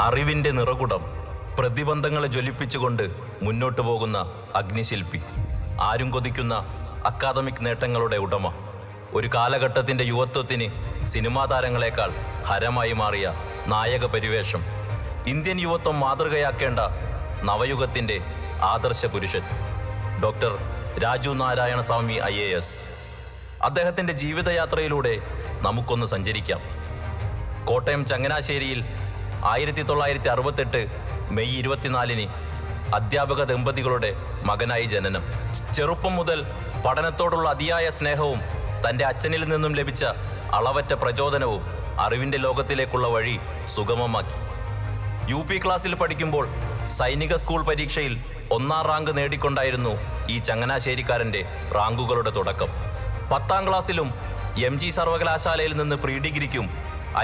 അറിവിൻ്റെ നിറകുടം, പ്രതിബന്ധങ്ങളെ ജ്വലിപ്പിച്ചുകൊണ്ട് മുന്നോട്ടു പോകുന്ന അഗ്നിശില്പി, ആരും കൊതിക്കുന്ന അക്കാദമിക് നേട്ടങ്ങളുടെ ഉടമ, ഒരു കാലഘട്ടത്തിൻ്റെ യുവത്വത്തിന് സിനിമാ താരങ്ങളെക്കാൾ ഹരമായി മാറിയ നായക പരിവേഷം, ഇന്ത്യൻ യുവത്വം മാതൃകയാക്കേണ്ട നവയുഗത്തിൻ്റെ ആദർശ പുരുഷൻ ഡോക്ടർ രാജു നാരായണ സ്വാമി IAS. അദ്ദേഹത്തിൻ്റെ ജീവിതയാത്രയിലൂടെ നമുക്കൊന്ന് സഞ്ചരിക്കാം. കോട്ടയം ചങ്ങനാശ്ശേരിയിൽ 1968 മെയ് 24 അധ്യാപക ദമ്പതികളുടെ മകനായി ജനനം. ചെറുപ്പം മുതൽ പഠനത്തോടുള്ള അതിയായ സ്നേഹവും തൻ്റെ അച്ഛനിൽ നിന്നും ലഭിച്ച അളവറ്റ പ്രചോദനവും അറിവിൻ്റെ ലോകത്തിലേക്കുള്ള വഴി സുഗമമാക്കി. UP ക്ലാസ്സിൽ പഠിക്കുമ്പോൾ സൈനിക സ്കൂൾ പരീക്ഷയിൽ 1ാം റാങ്ക് നേടിക്കൊണ്ടായിരുന്നു ഈ ചങ്ങനാശ്ശേരിക്കാരൻ്റെ റാങ്കുകളുടെ തുടക്കം. 10ാം ക്ലാസ്സിലും MG സർവകലാശാലയിൽ നിന്ന് പ്രീ ഡിഗ്രിക്കും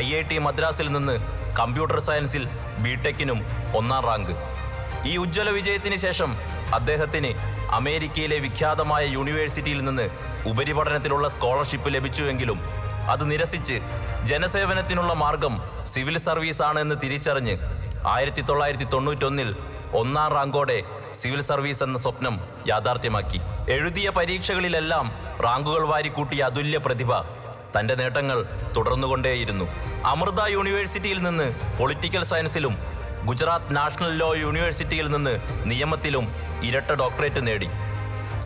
IIT മദ്രാസിൽ നിന്ന് കമ്പ്യൂട്ടർ സയൻസിൽ BTechനും 1ാം റാങ്ക്. ഈ ഉജ്ജ്വല വിജയത്തിന് ശേഷം അദ്ദേഹത്തിന് അമേരിക്കയിലെ വിഖ്യാതമായ യൂണിവേഴ്സിറ്റിയിൽ നിന്ന് ഉപരിപഠനത്തിലുള്ള സ്കോളർഷിപ്പ് ലഭിച്ചുവെങ്കിലും അത് നിരസിച്ച് ജനസേവനത്തിനുള്ള മാർഗം സിവിൽ സർവീസാണ് എന്ന് തിരിച്ചറിഞ്ഞ് 1991 1ാം റാങ്കോടെ സിവിൽ സർവീസ് എന്ന സ്വപ്നം യാഥാർത്ഥ്യമാക്കി. എഴുതിയ പരീക്ഷകളിലെല്ലാം റാങ്കുകൾ വാരിക്കൂട്ടിയ അതുല്യ പ്രതിഭ തൻ്റെ നേട്ടങ്ങൾ തുടർന്നുകൊണ്ടേയിരുന്നു. അമൃത യൂണിവേഴ്സിറ്റിയിൽ നിന്ന് പൊളിറ്റിക്കൽ സയൻസിലും ഗുജറാത്ത് നാഷണൽ ലോ യൂണിവേഴ്സിറ്റിയിൽ നിന്ന് നിയമത്തിലും ഇരട്ട ഡോക്ടറേറ്റ് നേടി.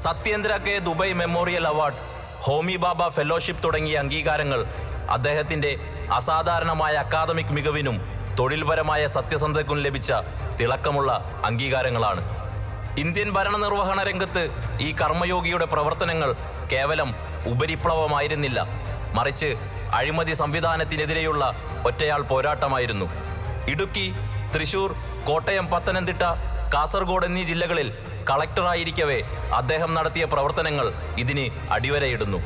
Satyendra K Dubey memorial award, Homi Bhabha fellowship തുടങ്ങിയ അംഗീകാരങ്ങൾ അദ്ദേഹത്തിൻ്റെ അസാധാരണമായ അക്കാദമിക് മികവിനും തൊഴിൽപരമായ സത്യസന്ധതയ്ക്കും ലഭിച്ച തിളക്കമുള്ള അംഗീകാരങ്ങളാണ്. ഇന്ത്യൻ ഭരണനിർവഹണ രംഗത്ത് ഈ കർമ്മയോഗിയുടെ പ്രവർത്തനങ്ങൾ കേവലം ഉപരിപ്ലവമായിരുന്നില്ല, മറിച്ച് അഴിമതി സംവിധാനത്തിനെതിരെയുള്ള ഒറ്റയാൾ പോരാട്ടമായിരുന്നു. ഇടുക്കി, തൃശൂർ, കോട്ടയം, പത്തനംതിട്ട, കാസർഗോഡ് എന്നീ ജില്ലകളിൽ കളക്ടറായിരിക്കവേ അദ്ദേഹം നടത്തിയ പ്രവർത്തനങ്ങൾ ഇതിന് അടിവരയിടുന്നു.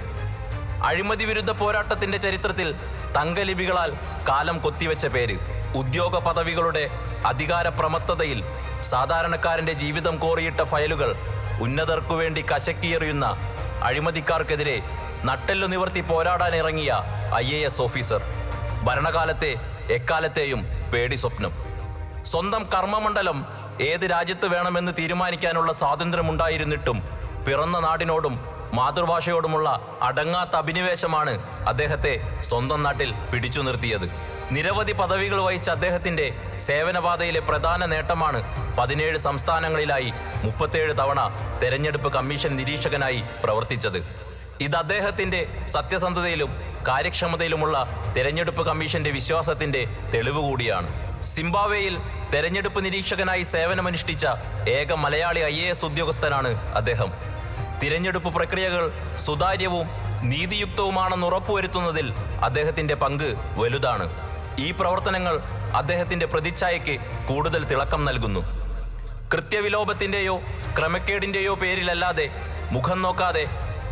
അഴിമതി വിരുദ്ധ പോരാട്ടത്തിൻ്റെ ചരിത്രത്തിൽ തങ്കലിപികളാൽ കാലം കൊത്തിവെച്ച പേര്. ഉദ്യോഗ പദവികളുടെ അധികാരപ്രമത്തതയിൽ സാധാരണക്കാരൻ്റെ ജീവിതം കോറിയിട്ട ഫയലുകൾ ഉന്നതർക്കു വേണ്ടി കശക്കിയെറിയുന്ന അഴിമതിക്കാർക്കെതിരെ നട്ടെല്ലു നിവർത്തി പോരാടാനിറങ്ങിയ IAS ഓഫീസർ. ഭരണകാലത്തെ എക്കാലത്തെയും പേടി സ്വപ്നം. സ്വന്തം കർമ്മമണ്ഡലം ഏത് രാജ്യത്ത് വേണമെന്ന് തീരുമാനിക്കാനുള്ള സ്വാതന്ത്ര്യമുണ്ടായിരുന്നിട്ടും പിറന്ന നാടിനോടും മാതൃഭാഷയോടുമുള്ള അടങ്ങാത്ത അഭിനിവേശമാണ് അദ്ദേഹത്തെ സ്വന്തം നാട്ടിൽ പിടിച്ചു നിർത്തിയത്. നിരവധി പദവികൾ വഹിച്ച അദ്ദേഹത്തിൻ്റെ സേവനപാതയിലെ പ്രധാന നേട്ടമാണ് 17 സംസ്ഥാനങ്ങളിലായി 37 തവണ തെരഞ്ഞെടുപ്പ് കമ്മീഷൻ നിരീക്ഷകനായി പ്രവർത്തിച്ചത്. ഇത് അദ്ദേഹത്തിൻ്റെ സത്യസന്ധതയിലും കാര്യക്ഷമതയിലുമുള്ള തെരഞ്ഞെടുപ്പ് കമ്മീഷന്റെ വിശ്വാസത്തിൻ്റെ തെളിവ് കൂടിയാണ്. സിംബാബ്വേയിൽ തെരഞ്ഞെടുപ്പ് നിരീക്ഷകനായി സേവനമനുഷ്ഠിച്ച ഏക മലയാളി IAS ഉദ്യോഗസ്ഥനാണ് അദ്ദേഹം. തിരഞ്ഞെടുപ്പ് പ്രക്രിയകൾ സുതാര്യവും നീതിയുക്തവുമാണെന്ന് ഉറപ്പുവരുത്തുന്നതിൽ അദ്ദേഹത്തിൻ്റെ പങ്ക് വലുതാണ്. ഈ പ്രവർത്തനങ്ങൾ അദ്ദേഹത്തിൻ്റെ പ്രതിച്ഛായയ്ക്ക് കൂടുതൽ തിളക്കം നൽകുന്നു. കൃത്യവിലോപത്തിൻ്റെയോ ക്രമക്കേടിൻ്റെയോ പേരിലല്ലാതെ മുഖം നോക്കാതെ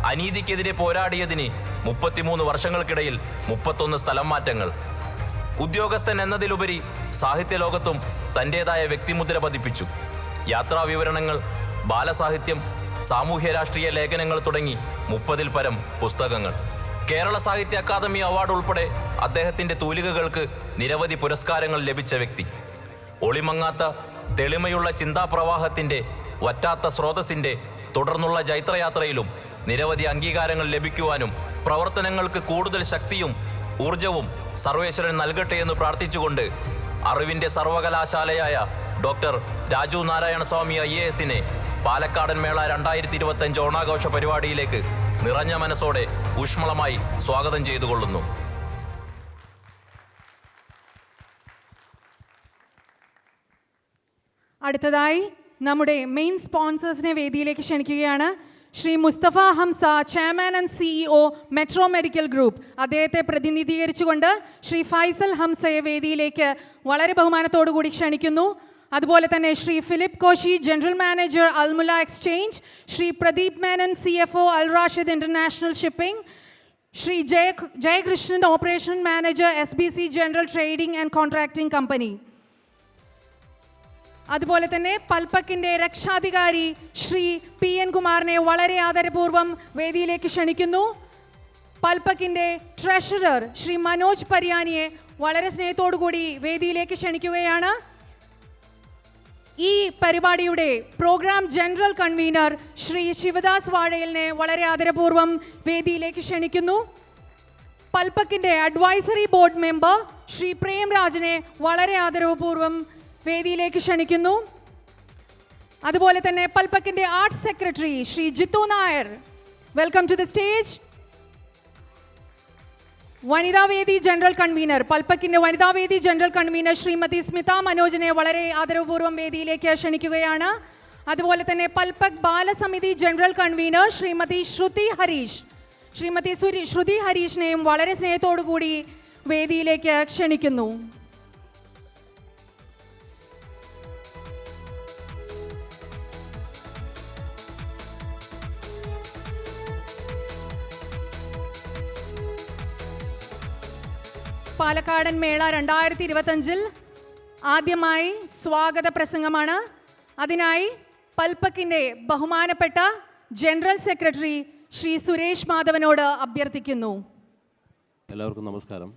അനീതിക്കെതിരെ പോരാടിയതിന് 33 വർഷങ്ങൾക്കിടയിൽ 31 സ്ഥലം മാറ്റങ്ങൾ. ഉദ്യോഗസ്ഥൻ എന്നതിലുപരി സാഹിത്യലോകത്തും തൻ്റേതായ വ്യക്തിമുദ്ര പതിപ്പിച്ചു. യാത്രാവിവരണങ്ങൾ, ബാലസാഹിത്യം, സാമൂഹ്യ രാഷ്ട്രീയ ലേഖനങ്ങൾ തുടങ്ങി 30-ൽ പരം പുസ്തകങ്ങൾ. കേരള സാഹിത്യ അക്കാദമി അവാർഡ് ഉൾപ്പെടെ അദ്ദേഹത്തിൻ്റെ തൂലികകൾക്ക് നിരവധി പുരസ്കാരങ്ങൾ ലഭിച്ച വ്യക്തി. ഒളിമങ്ങാത്ത തെളിമയുള്ള ചിന്താപ്രവാഹത്തിൻ്റെ വറ്റാത്ത സ്രോതസ്സിൻ്റെ തുടർന്നുള്ള ജൈത്രയാത്രയിലും നിരവധി അംഗീകാരങ്ങൾ ലഭിക്കുവാനും പ്രവർത്തനങ്ങൾക്ക് കൂടുതൽ ശക്തിയും ഊർജവും സർവേശ്വരൻ നൽകട്ടെ എന്ന് പ്രാർത്ഥിച്ചുകൊണ്ട് അറിവിൻ്റെ സർവകലാശാലയായ ഡോക്ടർ രാജു നാരായണ സ്വാമി IASനെ പാലക്കാടൻ മേള 2025 ഓണാഘോഷ പരിപാടിയിലേക്ക് നിറഞ്ഞ മനസ്സോടെ ഊഷ്മളമായി സ്വാഗതം ചെയ്തുകൊള്ളുന്നു. അടുത്തതായി നമ്മുടെ മെയിൻ സ്പോൺസേഴ്സിനെ വേദിയിലേക്ക് ക്ഷണിക്കുകയാണ്. Shri Mustafa Hamza, chairman and CEO metro medical group. അദ്ദേഹത്തെ പ്രതിനിധീകരിച്ചുകൊണ്ട് ശ്രീ ഫൈസൽ ഹംസയെ വേദിയിലേക്ക് വളരെ ബഹുമാനത്തോടു കൂടി ക്ഷണിക്കുന്നു. അതുപോലെ തന്നെ Shri Philip Koshy, general manager അൽമുല exchange, Shri Pradeep Menon, CFO Al Rashid international shipping, Shri Jayakrishnan, operation manager SBC general trading and contracting company. അതുപോലെ തന്നെ പൽപ്പക്കിൻ്റെ രക്ഷാധികാരി ശ്രീ PN കുമാറിനെ വളരെ ആദരപൂർവ്വം വേദിയിലേക്ക് ക്ഷണിക്കുന്നു. പൽപ്പക്കിൻ്റെ ട്രഷറർ ശ്രീ മനോജ് പരിയാനിയെ വളരെ സ്നേഹത്തോടു കൂടി വേദിയിലേക്ക് ക്ഷണിക്കുകയാണ്. ഈ പരിപാടിയുടെ programme general convener Shri Sivadas വാഴയിലിനെ വളരെ ആദരപൂർവ്വം വേദിയിലേക്ക് ക്ഷണിക്കുന്നു. പൽപക്കിൻ്റെ അഡ്വൈസറി ബോർഡ് മെമ്പർ ശ്രീ പ്രേംരാജിനെ വളരെ ആദരപൂർവ്വം വേദിയിലേക്ക് ക്ഷണിക്കുന്നു. അതുപോലെ തന്നെ പൽപക്കിൻ്റെ arts secretary Shri Jithu Nair, welcome to the stage. വനിതാവേദി ജനറൽ കൺവീനർ, പൽപക്കിൻ്റെ വനിതാവേദി ജനറൽ കൺവീനർ ശ്രീമതി സ്മിത മനോജിനെ വളരെ ആദരപൂർവ്വം വേദിയിലേക്ക് ക്ഷണിക്കുകയാണ്. അതുപോലെ തന്നെ പൽപക് ബാലസമിതി ജനറൽ കൺവീനർ ശ്രീമതി ശ്രുതി ഹരീഷിനെയും വളരെ സ്നേഹത്തോടു കൂടി വേദിയിലേക്ക് ക്ഷണിക്കുന്നു. പാലക്കാടൻ മേള 2025 ആദ്യമായി സ്വാഗത പ്രസംഗമാണ്. അതിനായി പൽപക്കിൻ്റെ ബഹുമാനപ്പെട്ട ജനറൽ സെക്രട്ടറി ശ്രീ സുരേഷ് മാധവനോട് അഭ്യർത്ഥിക്കുന്നു. എല്ലാവർക്കും നമസ്കാരം.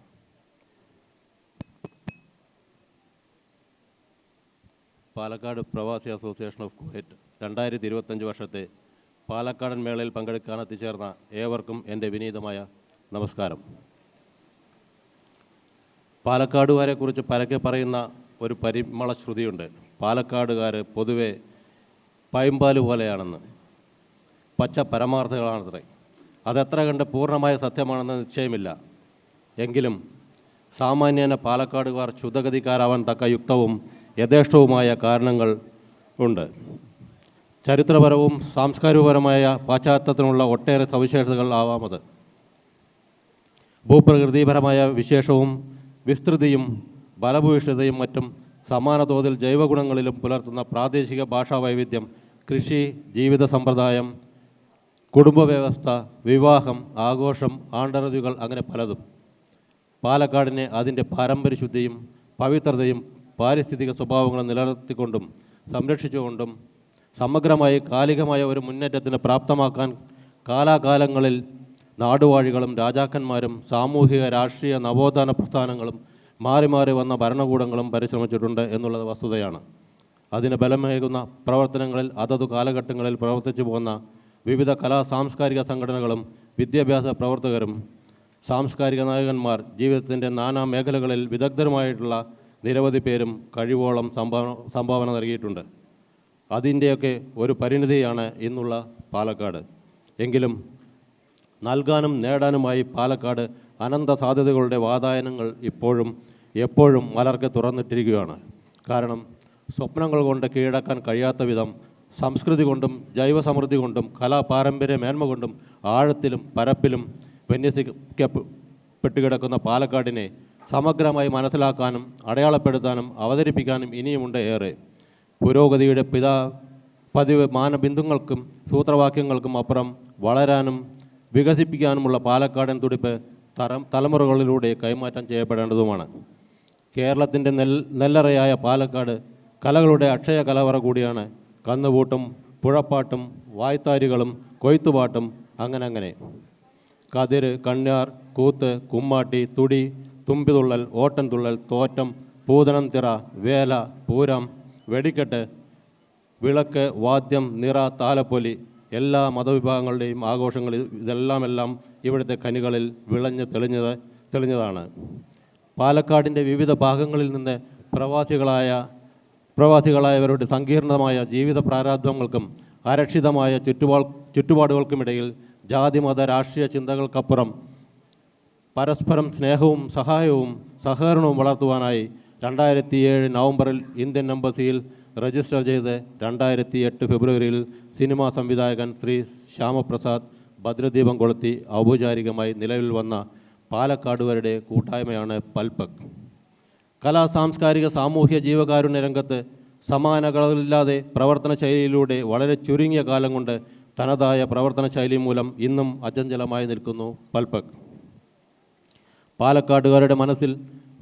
പാലക്കാട് പ്രവാസി അസോസിയേഷൻ ഓഫ് കുവൈറ്റ് 2025 വർഷത്തെ പാലക്കാടൻ മേളയിൽ പങ്കെടുക്കാൻ എത്തിച്ചേർന്ന ഏവർക്കും എൻ്റെ വിനീതമായ നമസ്കാരം. പാലക്കാടുകാരെക്കുറിച്ച് പരക്കെ പറയുന്ന ഒരു പരിമള ശ്രുതിയുണ്ട്. പാലക്കാടുകാർ പൊതുവെ പൈമ്പാല് പോലെയാണെന്ന്, പച്ച പരമാർത്ഥങ്ങളാണത്രേ. അതെത്ര കണ്ട് പൂർണ്ണമായ സത്യമാണെന്ന് നിശ്ചയമില്ല. എങ്കിലും സാമാന്യേന പാലക്കാടുകാർ ക്ഷുദ്രഗതിക്കാരാവാൻ തക്ക യുക്തവും യഥേഷ്ടവുമായ കാരണങ്ങൾ ഉണ്ട്. ചരിത്രപരവും സാംസ്കാരികപരമായ പാശ്ചാത്യത്തിനുള്ള ഒട്ടേറെ സവിശേഷതകൾ ആവാമത്. ഭൂപ്രകൃതിപരമായ വിശേഷവും വിസ്തൃതിയും ബലഭൂയിഷ്ഠതയും മറ്റും സമാന തോതിൽ ജൈവഗുണങ്ങളിലും പുലർത്തുന്ന പ്രാദേശിക ഭാഷാ വൈവിധ്യം, കൃഷി, ജീവിത സമ്പ്രദായം, കുടുംബവ്യവസ്ഥ, വിവാഹം, ആഘോഷം, ആണ്ടറുതികൾ, അങ്ങനെ പലതും പാലക്കാടിനെ അതിൻ്റെ പാരമ്പര്യശുദ്ധിയും പവിത്രതയും പാരിസ്ഥിതിക സ്വഭാവങ്ങളും നിലനിർത്തിക്കൊണ്ടും സംരക്ഷിച്ചുകൊണ്ടും സമഗ്രമായി കാലികമായ ഒരു മുന്നേറ്റത്തിന് പ്രാപ്തമാക്കാൻ കാലാകാലങ്ങളിൽ നാടുവാഴികളും രാജാക്കന്മാരും സാമൂഹിക രാഷ്ട്രീയ നവോത്ഥാന പ്രസ്ഥാനങ്ങളും മാറി മാറി വന്ന ഭരണകൂടങ്ങളും പരിശ്രമിച്ചിട്ടുണ്ട് എന്നുള്ളത് വസ്തുതയാണ്. അതിന് ബലമേകുന്ന പ്രവർത്തനങ്ങളിൽ അതതു കാലഘട്ടങ്ങളിൽ പ്രവർത്തിച്ചു പോകുന്ന വിവിധ സാംസ്കാരിക സംഘടനകളും വിദ്യാഭ്യാസ പ്രവർത്തകരും സാംസ്കാരിക നായകന്മാർ, ജീവിതത്തിൻ്റെ നാനാ മേഖലകളിൽ വിദഗ്ധരുമായിട്ടുള്ള നിരവധി പേരും കഴിവോളം സംഭാവന നൽകിയിട്ടുണ്ട്. അതിൻ്റെയൊക്കെ ഒരു പരിണിതിയാണ് ഇന്നുള്ള പാലക്കാട്. എങ്കിലും നൽകാനും നേടാനുമായി പാലക്കാട് അനന്ത സാധ്യതകളുടെ വാതായനങ്ങൾ ഇപ്പോഴും എപ്പോഴും മലർക്കെ തുറന്നിട്ടിരിക്കുകയാണ്. കാരണം സ്വപ്നങ്ങൾ കൊണ്ട് കീഴടക്കാൻ കഴിയാത്ത വിധം സംസ്കൃതി കൊണ്ടും ജൈവസമൃദ്ധി കൊണ്ടും കലാപാരമ്പര്യ മേന്മ കൊണ്ടും ആഴത്തിലും പരപ്പിലും വിന്യസിക്കപ്പെട്ടുകിടക്കുന്ന പാലക്കാടിനെ സമഗ്രമായി മനസ്സിലാക്കാനും അടയാളപ്പെടുത്താനും അവതരിപ്പിക്കാനും ഇനിയുമുണ്ട് ഏറെ. പുരോഗതിയുടെ പതിവ് മാനബിന്ദുക്കൾക്കും സൂത്രവാക്യങ്ങൾക്കും അപ്പുറം വളരാനും വികസിപ്പിക്കാനുമുള്ള പാലക്കാടൻ തുടിപ്പ് തലമുറകളിലൂടെ കൈമാറ്റം ചെയ്യപ്പെടേണ്ടതുമാണ്. കേരളത്തിൻ്റെ നെല്ലറയായ പാലക്കാട് കലകളുടെ അക്ഷയ കലവറ കൂടിയാണ്. കന്നുകൂട്ടും, പുഴപ്പാട്ടും, വായ്ത്താരികളും, കൊയ്ത്തുപാട്ടും, അങ്ങനെ കതിര്, കണ്യാർ, കൂത്ത്, കുമ്മാട്ടി, തുടി, തുമ്പിതുള്ളൽ, ഓട്ടൻതുള്ളൽ, തോറ്റം, പൂതനം തിറ, വേല, പൂരം, വെടിക്കെട്ട്, വിളക്ക്, വാദ്യം, നിറ, താലപ്പൊലി, എല്ലാ മതവിഭാഗങ്ങളുടെയും ആഘോഷങ്ങളിൽ ഇതെല്ലാം ഇവിടുത്തെ കനികളിൽ വിളഞ്ഞ് തെളിഞ്ഞതാണ്. പാലക്കാടിൻ്റെ വിവിധ ഭാഗങ്ങളിൽ നിന്ന് പ്രവാസികളായവരുടെ സങ്കീർണമായ ജീവിത പ്രാരാബ്ധങ്ങൾക്കും അരക്ഷിതമായ ചുറ്റുപാടുകൾക്കുമിടയിൽ ജാതിമത രാഷ്ട്രീയ ചിന്തകൾക്കപ്പുറം പരസ്പരം സ്നേഹവും സഹായവും സഹകരണവും വളർത്തുവാനായി 2007 നവംബറിൽ ഇന്ത്യൻ എംബസിയിൽ രജിസ്റ്റർ ചെയ്ത് 2008 ഫെബ്രുവരിയിൽ സിനിമാ സംവിധായകൻ ശ്രീ ശ്യാമപ്രസാദ് ഭദ്രദീപം കൊളുത്തി ഔപചാരികമായി നിലവിൽ വന്ന പാലക്കാടുകാരുടെ കൂട്ടായ്മയാണ് പൽപക്. സാംസ്കാരിക സാമൂഹ്യ ജീവകാരുണ്യ രംഗത്ത് സമാനതകളില്ലാതെ പ്രവർത്തന ശൈലിയിലൂടെ വളരെ ചുരുങ്ങിയ കാലം കൊണ്ട് തനതായ പ്രവർത്തന ശൈലി മൂലം ഇന്നും അചഞ്ചലമായി നിൽക്കുന്നു പൽപക്. പാലക്കാടുകാരുടെ മനസ്സിൽ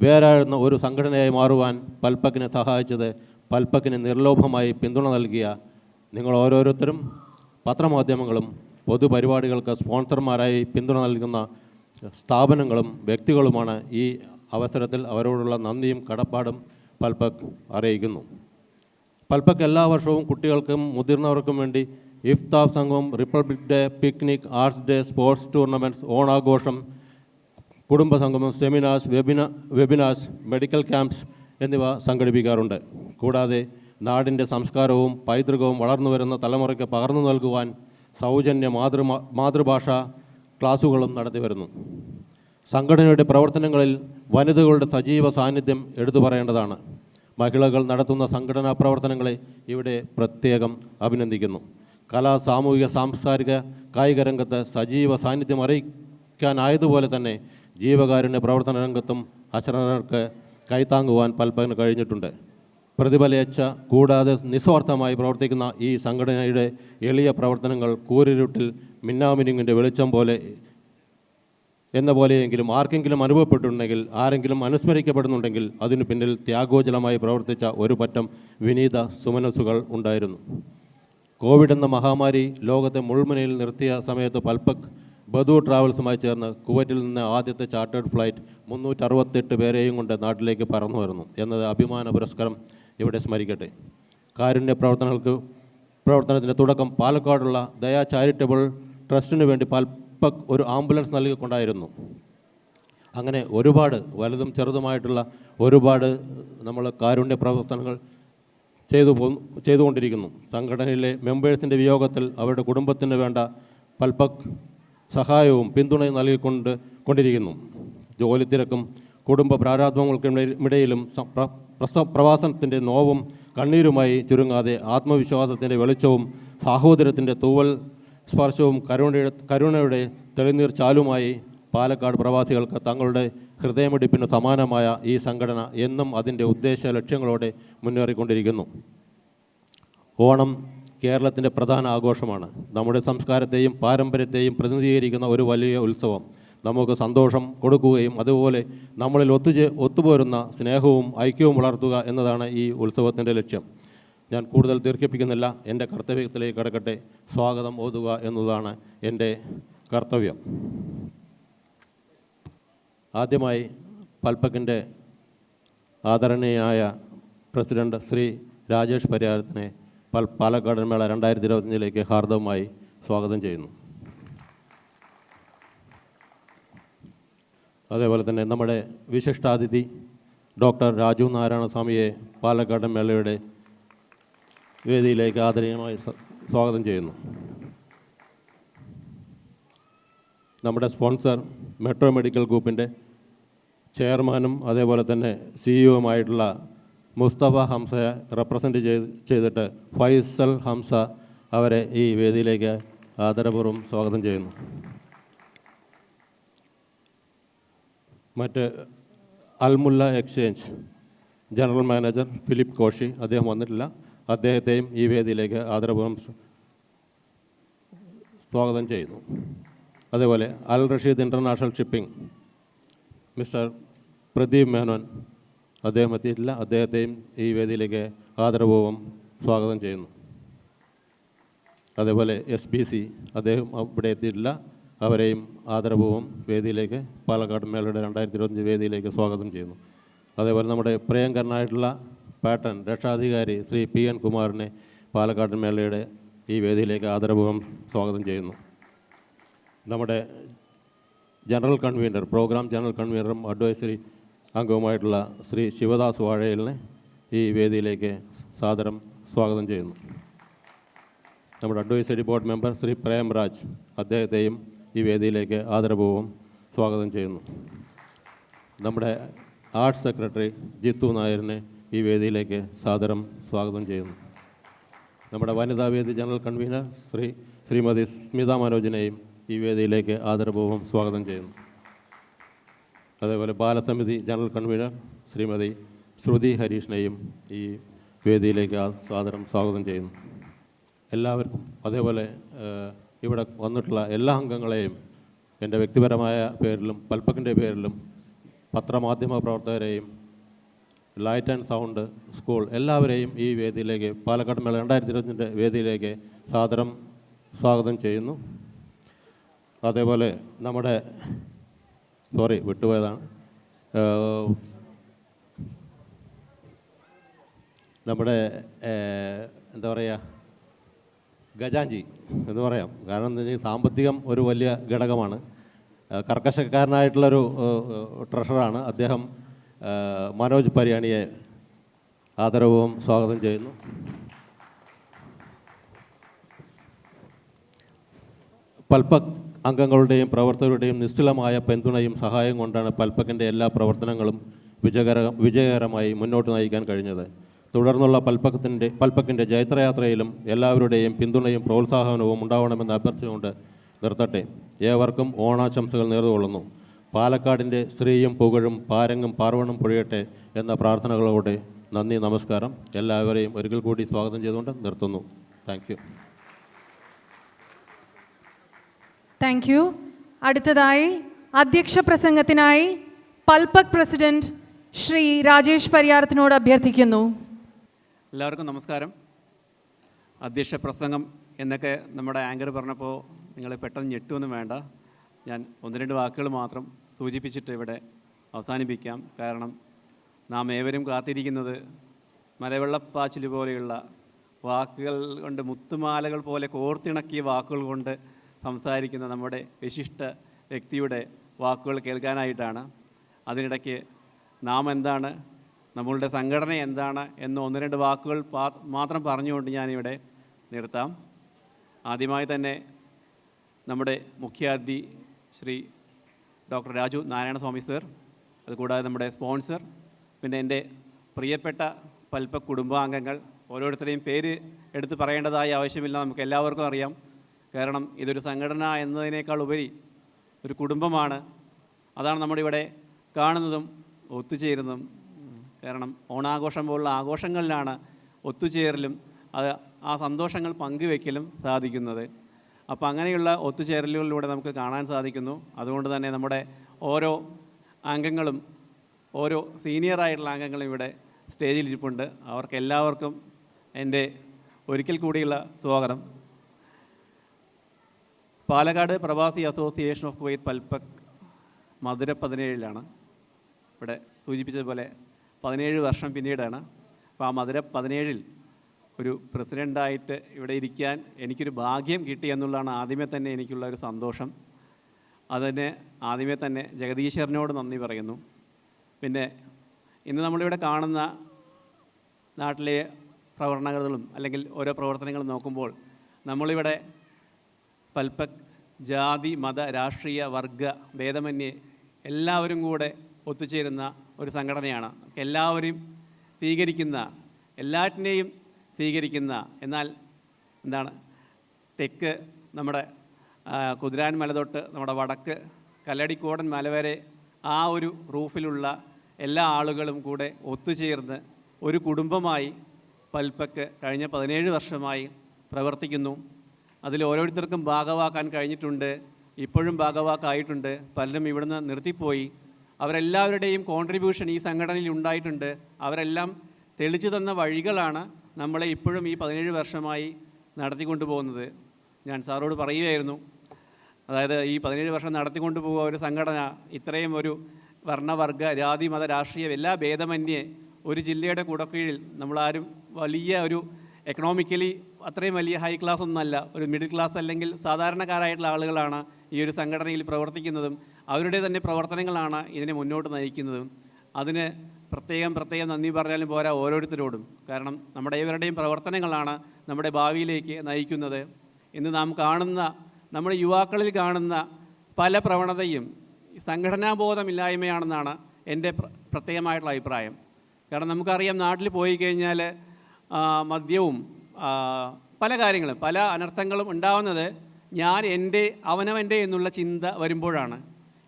വേരാഴുന്ന ഒരു സംഘടനയായി മാറുവാൻ പൽപക്കിനെ സഹായിച്ചത് പൽപക്കിന് നിർലോഭമായി പിന്തുണ നൽകിയ നിങ്ങൾ ഓരോരുത്തരും, പത്രമാധ്യമങ്ങളും പൊതുപരിപാടികൾക്ക് സ്പോൺസർമാരായി പിന്തുണ നൽകുന്ന സ്ഥാപനങ്ങളും വ്യക്തികളുമാണ് ഈ അവസരത്തിൽ അവരോടുള്ള നന്ദിയും കടപ്പാടും പൽപക് അറിയിക്കുന്നു. പൽപക് എല്ലാ വർഷവും കുട്ടികൾക്കും മുതിർന്നവർക്കും വേണ്ടി ഇഫ്താർ സംഘം, republic day, picnic, arts day, sports tournaments, ഓണാഘോഷം, കുടുംബ സംഗമം, സെമിനാർസ്, വെബിനാർസ്, മെഡിക്കൽ ക്യാമ്പ്സ് എന്നിവ സംഘടിപ്പിക്കാറുണ്ട്. കൂടാതെ നാടിൻ്റെ സംസ്കാരവും പൈതൃകവും വളർന്നു വരുന്ന തലമുറയ്ക്ക് പകർന്നു നൽകുവാൻ സൗജന്യ മാതൃഭാഷാ ക്ലാസുകളും നടത്തി വരുന്നു. സംഘടനയുടെ പ്രവർത്തനങ്ങളിൽ വനിതകളുടെ സജീവ സാന്നിധ്യം എടുത്തു പറയേണ്ടതാണ്. മഹിളകൾ നടത്തുന്ന സംഘടനാ പ്രവർത്തനങ്ങളെ ഇവിടെ പ്രത്യേകം അഭിനന്ദിക്കുന്നു. കലാ, സാമൂഹിക, സാംസ്കാരിക, കായിക രംഗത്ത് സജീവ സാന്നിധ്യം അറിയിക്കാനായതുപോലെ തന്നെ ജീവകാരുണ്യ പ്രവർത്തന രംഗത്തും അശരണർക്ക് കൈത്താങ്ങുവാൻ പൽപകിന് കഴിഞ്ഞിട്ടുണ്ട്. പ്രതിഫലേച്ഛ കൂടാതെ നിസ്വാർത്ഥമായി പ്രവർത്തിക്കുന്ന ഈ സംഘടനയുടെ എളിയ പ്രവർത്തനങ്ങൾ കൂരിരുട്ടിൽ മിന്നാമിനുങ്ങിൻ്റെ വെളിച്ചം പോലെ എന്ന പോലെയെങ്കിലും ആർക്കെങ്കിലും അനുഭവപ്പെട്ടിട്ടുണ്ടെങ്കിൽ, ആരെങ്കിലും അനുസ്മരിക്കപ്പെടുന്നുണ്ടെങ്കിൽ അതിനു പിന്നിൽ ത്യാഗോജലമായി പ്രവർത്തിച്ച ഒരു പറ്റം വിനീത സുമനസ്സുകൾ ഉണ്ടായിരുന്നു. കോവിഡ് എന്ന മഹാമാരി ലോകത്തെ മുൾമുനയിൽ നിർത്തിയ സമയത്ത് പൽപക് ബദു ട്രാവൽസുമായി ചേർന്ന് കുവൈറ്റിൽ നിന്ന് ആദ്യത്തെ ചാർട്ടേഡ് ഫ്ലൈറ്റ് 368 പേരെയും കൊണ്ട് നാട്ടിലേക്ക് പറന്നു വരുന്നു എന്നത് അഭിമാന പുരസ്കാരം ഇവിടെ സ്മരിക്കട്ടെ. കാരുണ്യ പ്രവർത്തനത്തിൻ്റെ തുടക്കം പാലക്കാടുള്ള ദയാ ചാരിറ്റബിൾ ട്രസ്റ്റിന് വേണ്ടി പൽപക് ഒരു ആംബുലൻസ് നൽകിക്കൊണ്ടായിരുന്നു. അങ്ങനെ ഒരുപാട് വലുതും ചെറുതുമായിട്ടുള്ള ഒരുപാട് നമ്മൾ കാരുണ്യ പ്രവർത്തനങ്ങൾ ചെയ്തുകൊണ്ടിരിക്കുന്നു. സംഘടനയിലെ മെമ്പേഴ്സിൻ്റെ വിയോഗത്തിൽ അവരുടെ കുടുംബത്തിന് വേണ്ട പൽപക് സഹായവും പിന്തുണയും കൊണ്ടിരിക്കുന്നു. ജോലി തിരക്കും കുടുംബ പ്രാരാബ്ധങ്ങൾക്കിടയിലും പ്രവാസനത്തിൻ്റെ നോവും കണ്ണീരുമായി ചുരുങ്ങാതെ ആത്മവിശ്വാസത്തിൻ്റെ വെളിച്ചവും സാഹോദര്യത്തിൻ്റെ തൂവൽ സ്പർശവും കരുണയുടെ തെളിനീർ ചാലുമായി പാലക്കാട് പ്രവാസികൾക്ക് തങ്ങളുടെ ഹൃദയമിടിപ്പിന് സമാനമായ ഈ സംഘടന എന്നും അതിൻ്റെ ഉദ്ദേശ ലക്ഷ്യങ്ങളോടെ മുന്നേറിക്കൊണ്ടിരിക്കുന്നു. ഓണം കേരളത്തിൻ്റെ പ്രധാന ആഘോഷമാണ്. നമ്മുടെ സംസ്കാരത്തെയും പാരമ്പര്യത്തെയും പ്രതിനിധീകരിക്കുന്ന ഒരു വലിയ ഉത്സവം. നമുക്ക് സന്തോഷം കൊടുക്കുകയും അതുപോലെ നമ്മളിൽ ഒത്തുപോരുന്ന സ്നേഹവും ഐക്യവും വളർത്തുക എന്നതാണ് ഈ ഉത്സവത്തിൻ്റെ ലക്ഷ്യം. ഞാൻ കൂടുതൽ ദീർഘിപ്പിക്കുന്നില്ല, എൻ്റെ കർത്തവ്യത്തിലേക്ക് കടക്കട്ടെ. സ്വാഗതം ഓതുക എന്നതാണ് എൻ്റെ കർത്തവ്യം. ആദ്യമായി പൽപകിൻ്റെ ആദരണീയനായ പ്രസിഡന്റ് ശ്രീ രാജേഷ് പരിയാരത്തിനെ പാലക്കാട് മേള 2025 ഹാർദവമായി സ്വാഗതം ചെയ്യുന്നു. അതേപോലെ തന്നെ നമ്മുടെ വിശിഷ്ടാതിഥി ഡോക്ടർ രാജു നാരായണസ്വാമിയെ പാലക്കാട് മേളയുടെ വേദിയിലേക്ക് ആദരണീയമായി സ്വാഗതം ചെയ്യുന്നു. നമ്മുടെ സ്പോൺസർ മെട്രോ മെഡിക്കൽ ഗ്രൂപ്പിൻ്റെ ചെയർമാനും അതേപോലെ തന്നെ സിഇഒയുമായിട്ടുള്ള മുസ്തഫ ഹംസയെ റെപ്രസെൻ്റ് ചെയ്തിട്ട് ഫൈസൽ ഹംസ അവരെ ഈ വേദിയിലേക്ക് ആദരപൂർവ്വം സ്വാഗതം ചെയ്യുന്നു. മറ്റ് Al Mulla exchange general manager Philip Koshy, അദ്ദേഹം വന്നിട്ടില്ല, അദ്ദേഹത്തെയും ഈ വേദിയിലേക്ക് ആദരപൂർവ്വം സ്വാഗതം ചെയ്യുന്നു. അതേപോലെ Al Rashid international shipping mister Pradeep Menon, അദ്ദേഹം എത്തിയിട്ടില്ല, അദ്ദേഹത്തെയും ഈ വേദിയിലേക്ക് ആദരപൂർവ്വം സ്വാഗതം ചെയ്യുന്നു. അതേപോലെ SBC അദ്ദേഹം ഇവിടെ എത്തിയിട്ടില്ല, അവരെയും ആദരപൂർവ്വം വേദിയിലേക്ക് പാലക്കാട് മേളയുടെ 2025 വേദിയിലേക്ക് സ്വാഗതം ചെയ്യുന്നു. അതേപോലെ നമ്മുടെ പ്രിയങ്കരനായിട്ടുള്ള പാറ്റൺ രക്ഷാധികാരി ശ്രീ PN കുമാറിനെ പാലക്കാട് മേളയുടെ ഈ വേദിയിലേക്ക് ആദരപൂർവ്വം സ്വാഗതം ചെയ്യുന്നു. നമ്മുടെ ജനറൽ കൺവീനർ, പ്രോഗ്രാം ജനറൽ കൺവീനറും അഡ്വൈസറി അംഗവുമായിട്ടുള്ള ശ്രീ ശിവദാസ് വാഴയിലിനെ ഈ വേദിയിലേക്ക് സാദരം സ്വാഗതം ചെയ്യുന്നു. നമ്മുടെ advisory board member Shri Premraj, അദ്ദേഹത്തെയും ഈ വേദിയിലേക്ക് ആദരപൂർവ്വം സ്വാഗതം ചെയ്യുന്നു. നമ്മുടെ ആർട്സ് സെക്രട്ടറി ജിത്തു നായരിനെ ഈ വേദിയിലേക്ക് സാദരം സ്വാഗതം ചെയ്യുന്നു. നമ്മുടെ വനിതാ വേദി ജനറൽ കൺവീനർ ശ്രീമതി സ്മിത മനോജിനെയും ഈ വേദിയിലേക്ക് ആദരപൂർവ്വം സ്വാഗതം ചെയ്യുന്നു. അതേപോലെ ബാലസമിതി ജനറൽ കൺവീനർ ശ്രീമതി ശ്രുതി ഹരീഷിനെയും ഈ വേദിയിലേക്ക് സാദരം സ്വാഗതം ചെയ്യുന്നു. എല്ലാവർക്കും അതേപോലെ ഇവിടെ വന്നിട്ടുള്ള എല്ലാ അംഗങ്ങളെയും എൻ്റെ വ്യക്തിപരമായ പേരിലും പൽപകിൻ്റെ പേരിലും പത്രമാധ്യമ പ്രവർത്തകരെയും ലൈറ്റ് ആൻഡ് സൗണ്ട് സ്കൂൾ എല്ലാവരെയും ഈ വേദിയിലേക്ക് പാലക്കാട് മേള 2025 വേദിയിലേക്ക് സാദരം സ്വാഗതം ചെയ്യുന്നു. അതേപോലെ നമ്മുടെ വിട്ടുപോയതാണ് നമ്മുടെ എന്താ പറയുക, ഖജാൻജി എന്ന് പറയാം. കാരണം എന്താ വെച്ചാൽ സാമ്പത്തികം ഒരു വലിയ ഘടകമാണ്. കർക്കശക്കാരനായിട്ടുള്ളൊരു ട്രഷറാണ് അദ്ദേഹം. മനോജ് പരിയാണിയെ ആദരവും സ്വാഗതം ചെയ്യുന്നു. പൽപക് അംഗങ്ങളുടെയും പ്രവർത്തകരുടെയും നിശ്ചലമായ പിന്തുണയും സഹായം കൊണ്ടാണ് പൽപക്കിൻ്റെ എല്ലാ പ്രവർത്തനങ്ങളും വിജയകരമായി മുന്നോട്ട് നയിക്കാൻ കഴിഞ്ഞത്. തുടർന്നുള്ള പൽപക്കിൻ്റെ ജൈത്രയാത്രയിലും എല്ലാവരുടെയും പിന്തുണയും പ്രോത്സാഹനവും ഉണ്ടാവണമെന്ന് അഭ്യർത്ഥിച്ചുകൊണ്ട് നിർത്തട്ടെ. ഏവർക്കും ഓണാശംസകൾ നേർന്നുകൊള്ളുന്നു. പാലക്കാടിൻ്റെ ശ്രീയും പുകഴും പാരങ്ങും പാർവണും പൊഴിയട്ടെ എന്ന പ്രാർത്ഥനകളോടെ നന്ദി, നമസ്കാരം. എല്ലാവരെയും ഒരിക്കൽ കൂടി സ്വാഗതം ചെയ്തുകൊണ്ട് നിർത്തുന്നു. Thank you. Thank you. അടുത്തതായി അധ്യക്ഷ പ്രസംഗത്തിനായി പൽപക് പ്രസിഡന്റ് ശ്രീ രാജേഷ് പരിയാരത്തിനോട് അഭ്യർത്ഥിക്കുന്നു. എല്ലാവർക്കും നമസ്കാരം. അധ്യക്ഷ പ്രസംഗം എന്നൊക്കെ നമ്മുടെ ആങ്കർ പറഞ്ഞപ്പോൾ നിങ്ങൾ പെട്ടെന്ന് ഞെട്ടുമൊന്നും വേണ്ട. ഞാൻ 1-2 വാക്കുകൾ മാത്രം സൂചിപ്പിച്ചിട്ട് ഇവിടെ അവസാനിപ്പിക്കാം. കാരണം നാം ഏവരും കാത്തിരിക്കുന്നത് മലവെള്ളപ്പാച്ചിൽ പോലെയുള്ള വാക്കുകൾ കൊണ്ട്, മുത്തുമാലകൾ പോലെ കോർത്തിണക്കിയ വാക്കുകൾ കൊണ്ട് സംസാരിക്കുന്ന നമ്മുടെ വിശിഷ്ട വ്യക്തിയുടെ വാക്കുകൾ കേൾക്കാനായിട്ടാണ്. അതിനിടയ്ക്ക് നാം എന്താണ്, നമ്മളുടെ സംഘടന എന്താണ് എന്ന് 1-2 വാക്കുകൾ മാത്രം പറഞ്ഞുകൊണ്ട് ഞാനിവിടെ നിർത്താം. ആദ്യമായി തന്നെ നമ്മുടെ മുഖ്യാതിഥി ശ്രീ ഡോക്ടർ രാജു നാരായണസ്വാമി സർ, അതുകൂടാതെ നമ്മുടെ സ്പോൺസർ, പിന്നെ എൻ്റെ പ്രിയപ്പെട്ട പൽപക് കുടുംബാംഗങ്ങൾ, ഓരോരുത്തരെയും പേര് എടുത്ത് പറയേണ്ടതായ ആവശ്യമില്ല, നമുക്ക് എല്ലാവർക്കും അറിയാം. കാരണം ഇതൊരു സംഘടന എന്നതിനേക്കാൾ ഉപരി ഒരു കുടുംബമാണ്. അതാണ് നമ്മളിവിടെ കാണുന്നതും ഒത്തുചേരുന്നതും. കാരണം ഓണാഘോഷം പോലുള്ള ആഘോഷങ്ങളിലാണ് ഒത്തുചേരലും ആ സന്തോഷങ്ങൾ പങ്കുവയ്ക്കലും സാധിക്കുന്നത്. അപ്പോൾ അങ്ങനെയുള്ള ഒത്തുചേരലുകളിലൂടെ നമുക്ക് കാണാൻ സാധിക്കുന്നു. അതുകൊണ്ട് തന്നെ നമ്മുടെ ഓരോ അംഗങ്ങളും, ഓരോ സീനിയറായിട്ടുള്ള അംഗങ്ങളും ഇവിടെ സ്റ്റേജിലിരിപ്പുണ്ട്. അവർക്കെല്ലാവർക്കും എൻ്റെ ഒരിക്കൽ കൂടിയുള്ള സ്വാഗതം. പാലക്കാട് പ്രവാസി അസോസിയേഷൻ ഓഫ് കുവൈത്ത് പൽപക് മധുര 17-ലാണ്. ഇവിടെ സൂചിപ്പിച്ചതുപോലെ 17 വർഷം പിന്നീടാണ്. അപ്പോൾ ആ മധുര 17-ൽ ഒരു പ്രസിഡൻ്റായിട്ട് ഇവിടെ ഇരിക്കാൻ എനിക്കൊരു ഭാഗ്യം കിട്ടി എന്നുള്ളതാണ് ആദ്യമേ തന്നെ എനിക്കുള്ള ഒരു സന്തോഷം. അതിന് ആദ്യമേ തന്നെ ജഗദീശ്വരനോട് നന്ദി പറയുന്നു. പിന്നെ ഇന്ന് നമ്മളിവിടെ കാണുന്ന നാട്ടിലെ പ്രവർത്തനങ്ങളും അല്ലെങ്കിൽ ഓരോ പ്രവർത്തനങ്ങളും നോക്കുമ്പോൾ നമ്മളിവിടെ പൽപക് ജാതി, മത, രാഷ്ട്രീയ, വർഗ ഭേദമന്യേ എല്ലാവരും കൂടെ ഒത്തുചേരുന്ന ഒരു സംഘടനയാണ്. എല്ലാവരെയും സ്വീകരിക്കുന്ന, എല്ലാറ്റിനെയും സ്വീകരിക്കുന്ന, എന്നാൽ എന്താണ് തെക്ക് നമ്മുടെ കുതിരാൻ മല തൊട്ട് നമ്മുടെ വടക്ക് കല്ലടിക്കോടൻ മല വരെ ആ ഒരു റൂഫിലുള്ള എല്ലാ ആളുകളും കൂടെ ഒത്തുചേർന്ന് ഒരു കുടുംബമായി പൽപക് കഴിഞ്ഞ 17 വർഷമായി പ്രവർത്തിക്കുന്നു. അതിൽ ഓരോരുത്തർക്കും ഭാഗവാക്കാൻ കഴിഞ്ഞിട്ടുണ്ട്, ഇപ്പോഴും ഭാഗവാക്കായിട്ടുണ്ട്. പലരും ഇവിടുന്ന് നിർത്തിപ്പോയി. അവരെല്ലാവരുടെയും കോൺട്രിബ്യൂഷൻ ഈ സംഘടനയിൽ ഉണ്ടായിട്ടുണ്ട്. അവരെല്ലാം തെളിച്ചു തന്ന വഴികളാണ് നമ്മളെ ഇപ്പോഴും ഈ 17 വർഷമായി നടത്തിക്കൊണ്ടു പോകുന്നത്. ഞാൻ സാറോട് പറയുകയായിരുന്നു, അതായത് ഈ 17 വർഷം നടത്തിക്കൊണ്ടു പോകുക ഒരു സംഘടന ഇത്രയും ഒരു വർണ്ണവർഗ, ജാതി, മത, രാഷ്ട്രീയ എല്ലാ ഭേദമന്യേ ഒരു ജില്ലയുടെ കുടക്കീഴിൽ നമ്മളാരും വലിയ ഒരു എക്കണോമിക്കലി അത്രയും വലിയ ഹൈ ക്ലാസ് ഒന്നുമല്ല, ഒരു മിഡിൽ ക്ലാസ് അല്ലെങ്കിൽ സാധാരണക്കാരായിട്ടുള്ള ആളുകളാണ് ഈ ഒരു സംഘടനയിൽ പ്രവർത്തിക്കുന്നതും അവരുടെ തന്നെ പ്രവർത്തനങ്ങളാണ് ഇതിനെ മുന്നോട്ട് നയിക്കുന്നതും. അതിന് പ്രത്യേകം നന്ദി പറഞ്ഞാലും പോരാ ഓരോരുത്തരോടും. കാരണം നമ്മുടെ ഇവരുടെയും പ്രവർത്തനങ്ങളാണ് നമ്മുടെ ഭാവിയിലേക്ക് നയിക്കുന്നത്. ഇന്ന് നാം കാണുന്ന, നമ്മുടെ യുവാക്കളിൽ കാണുന്ന പല പ്രവണതയും സംഘടനാബോധമില്ലായ്മയാണെന്നാണ് എൻ്റെ പ്രത്യേകമായിട്ടുള്ള അഭിപ്രായം. കാരണം നമുക്കറിയാം, നാട്ടിൽ പോയി കഴിഞ്ഞാൽ മദ്യവും പല കാര്യങ്ങളും, പല അനർത്ഥങ്ങളും ഉണ്ടാവുന്നത് ഞാൻ എൻ്റെ, അവനവൻ്റെ എന്നുള്ള ചിന്ത വരുമ്പോഴാണ്.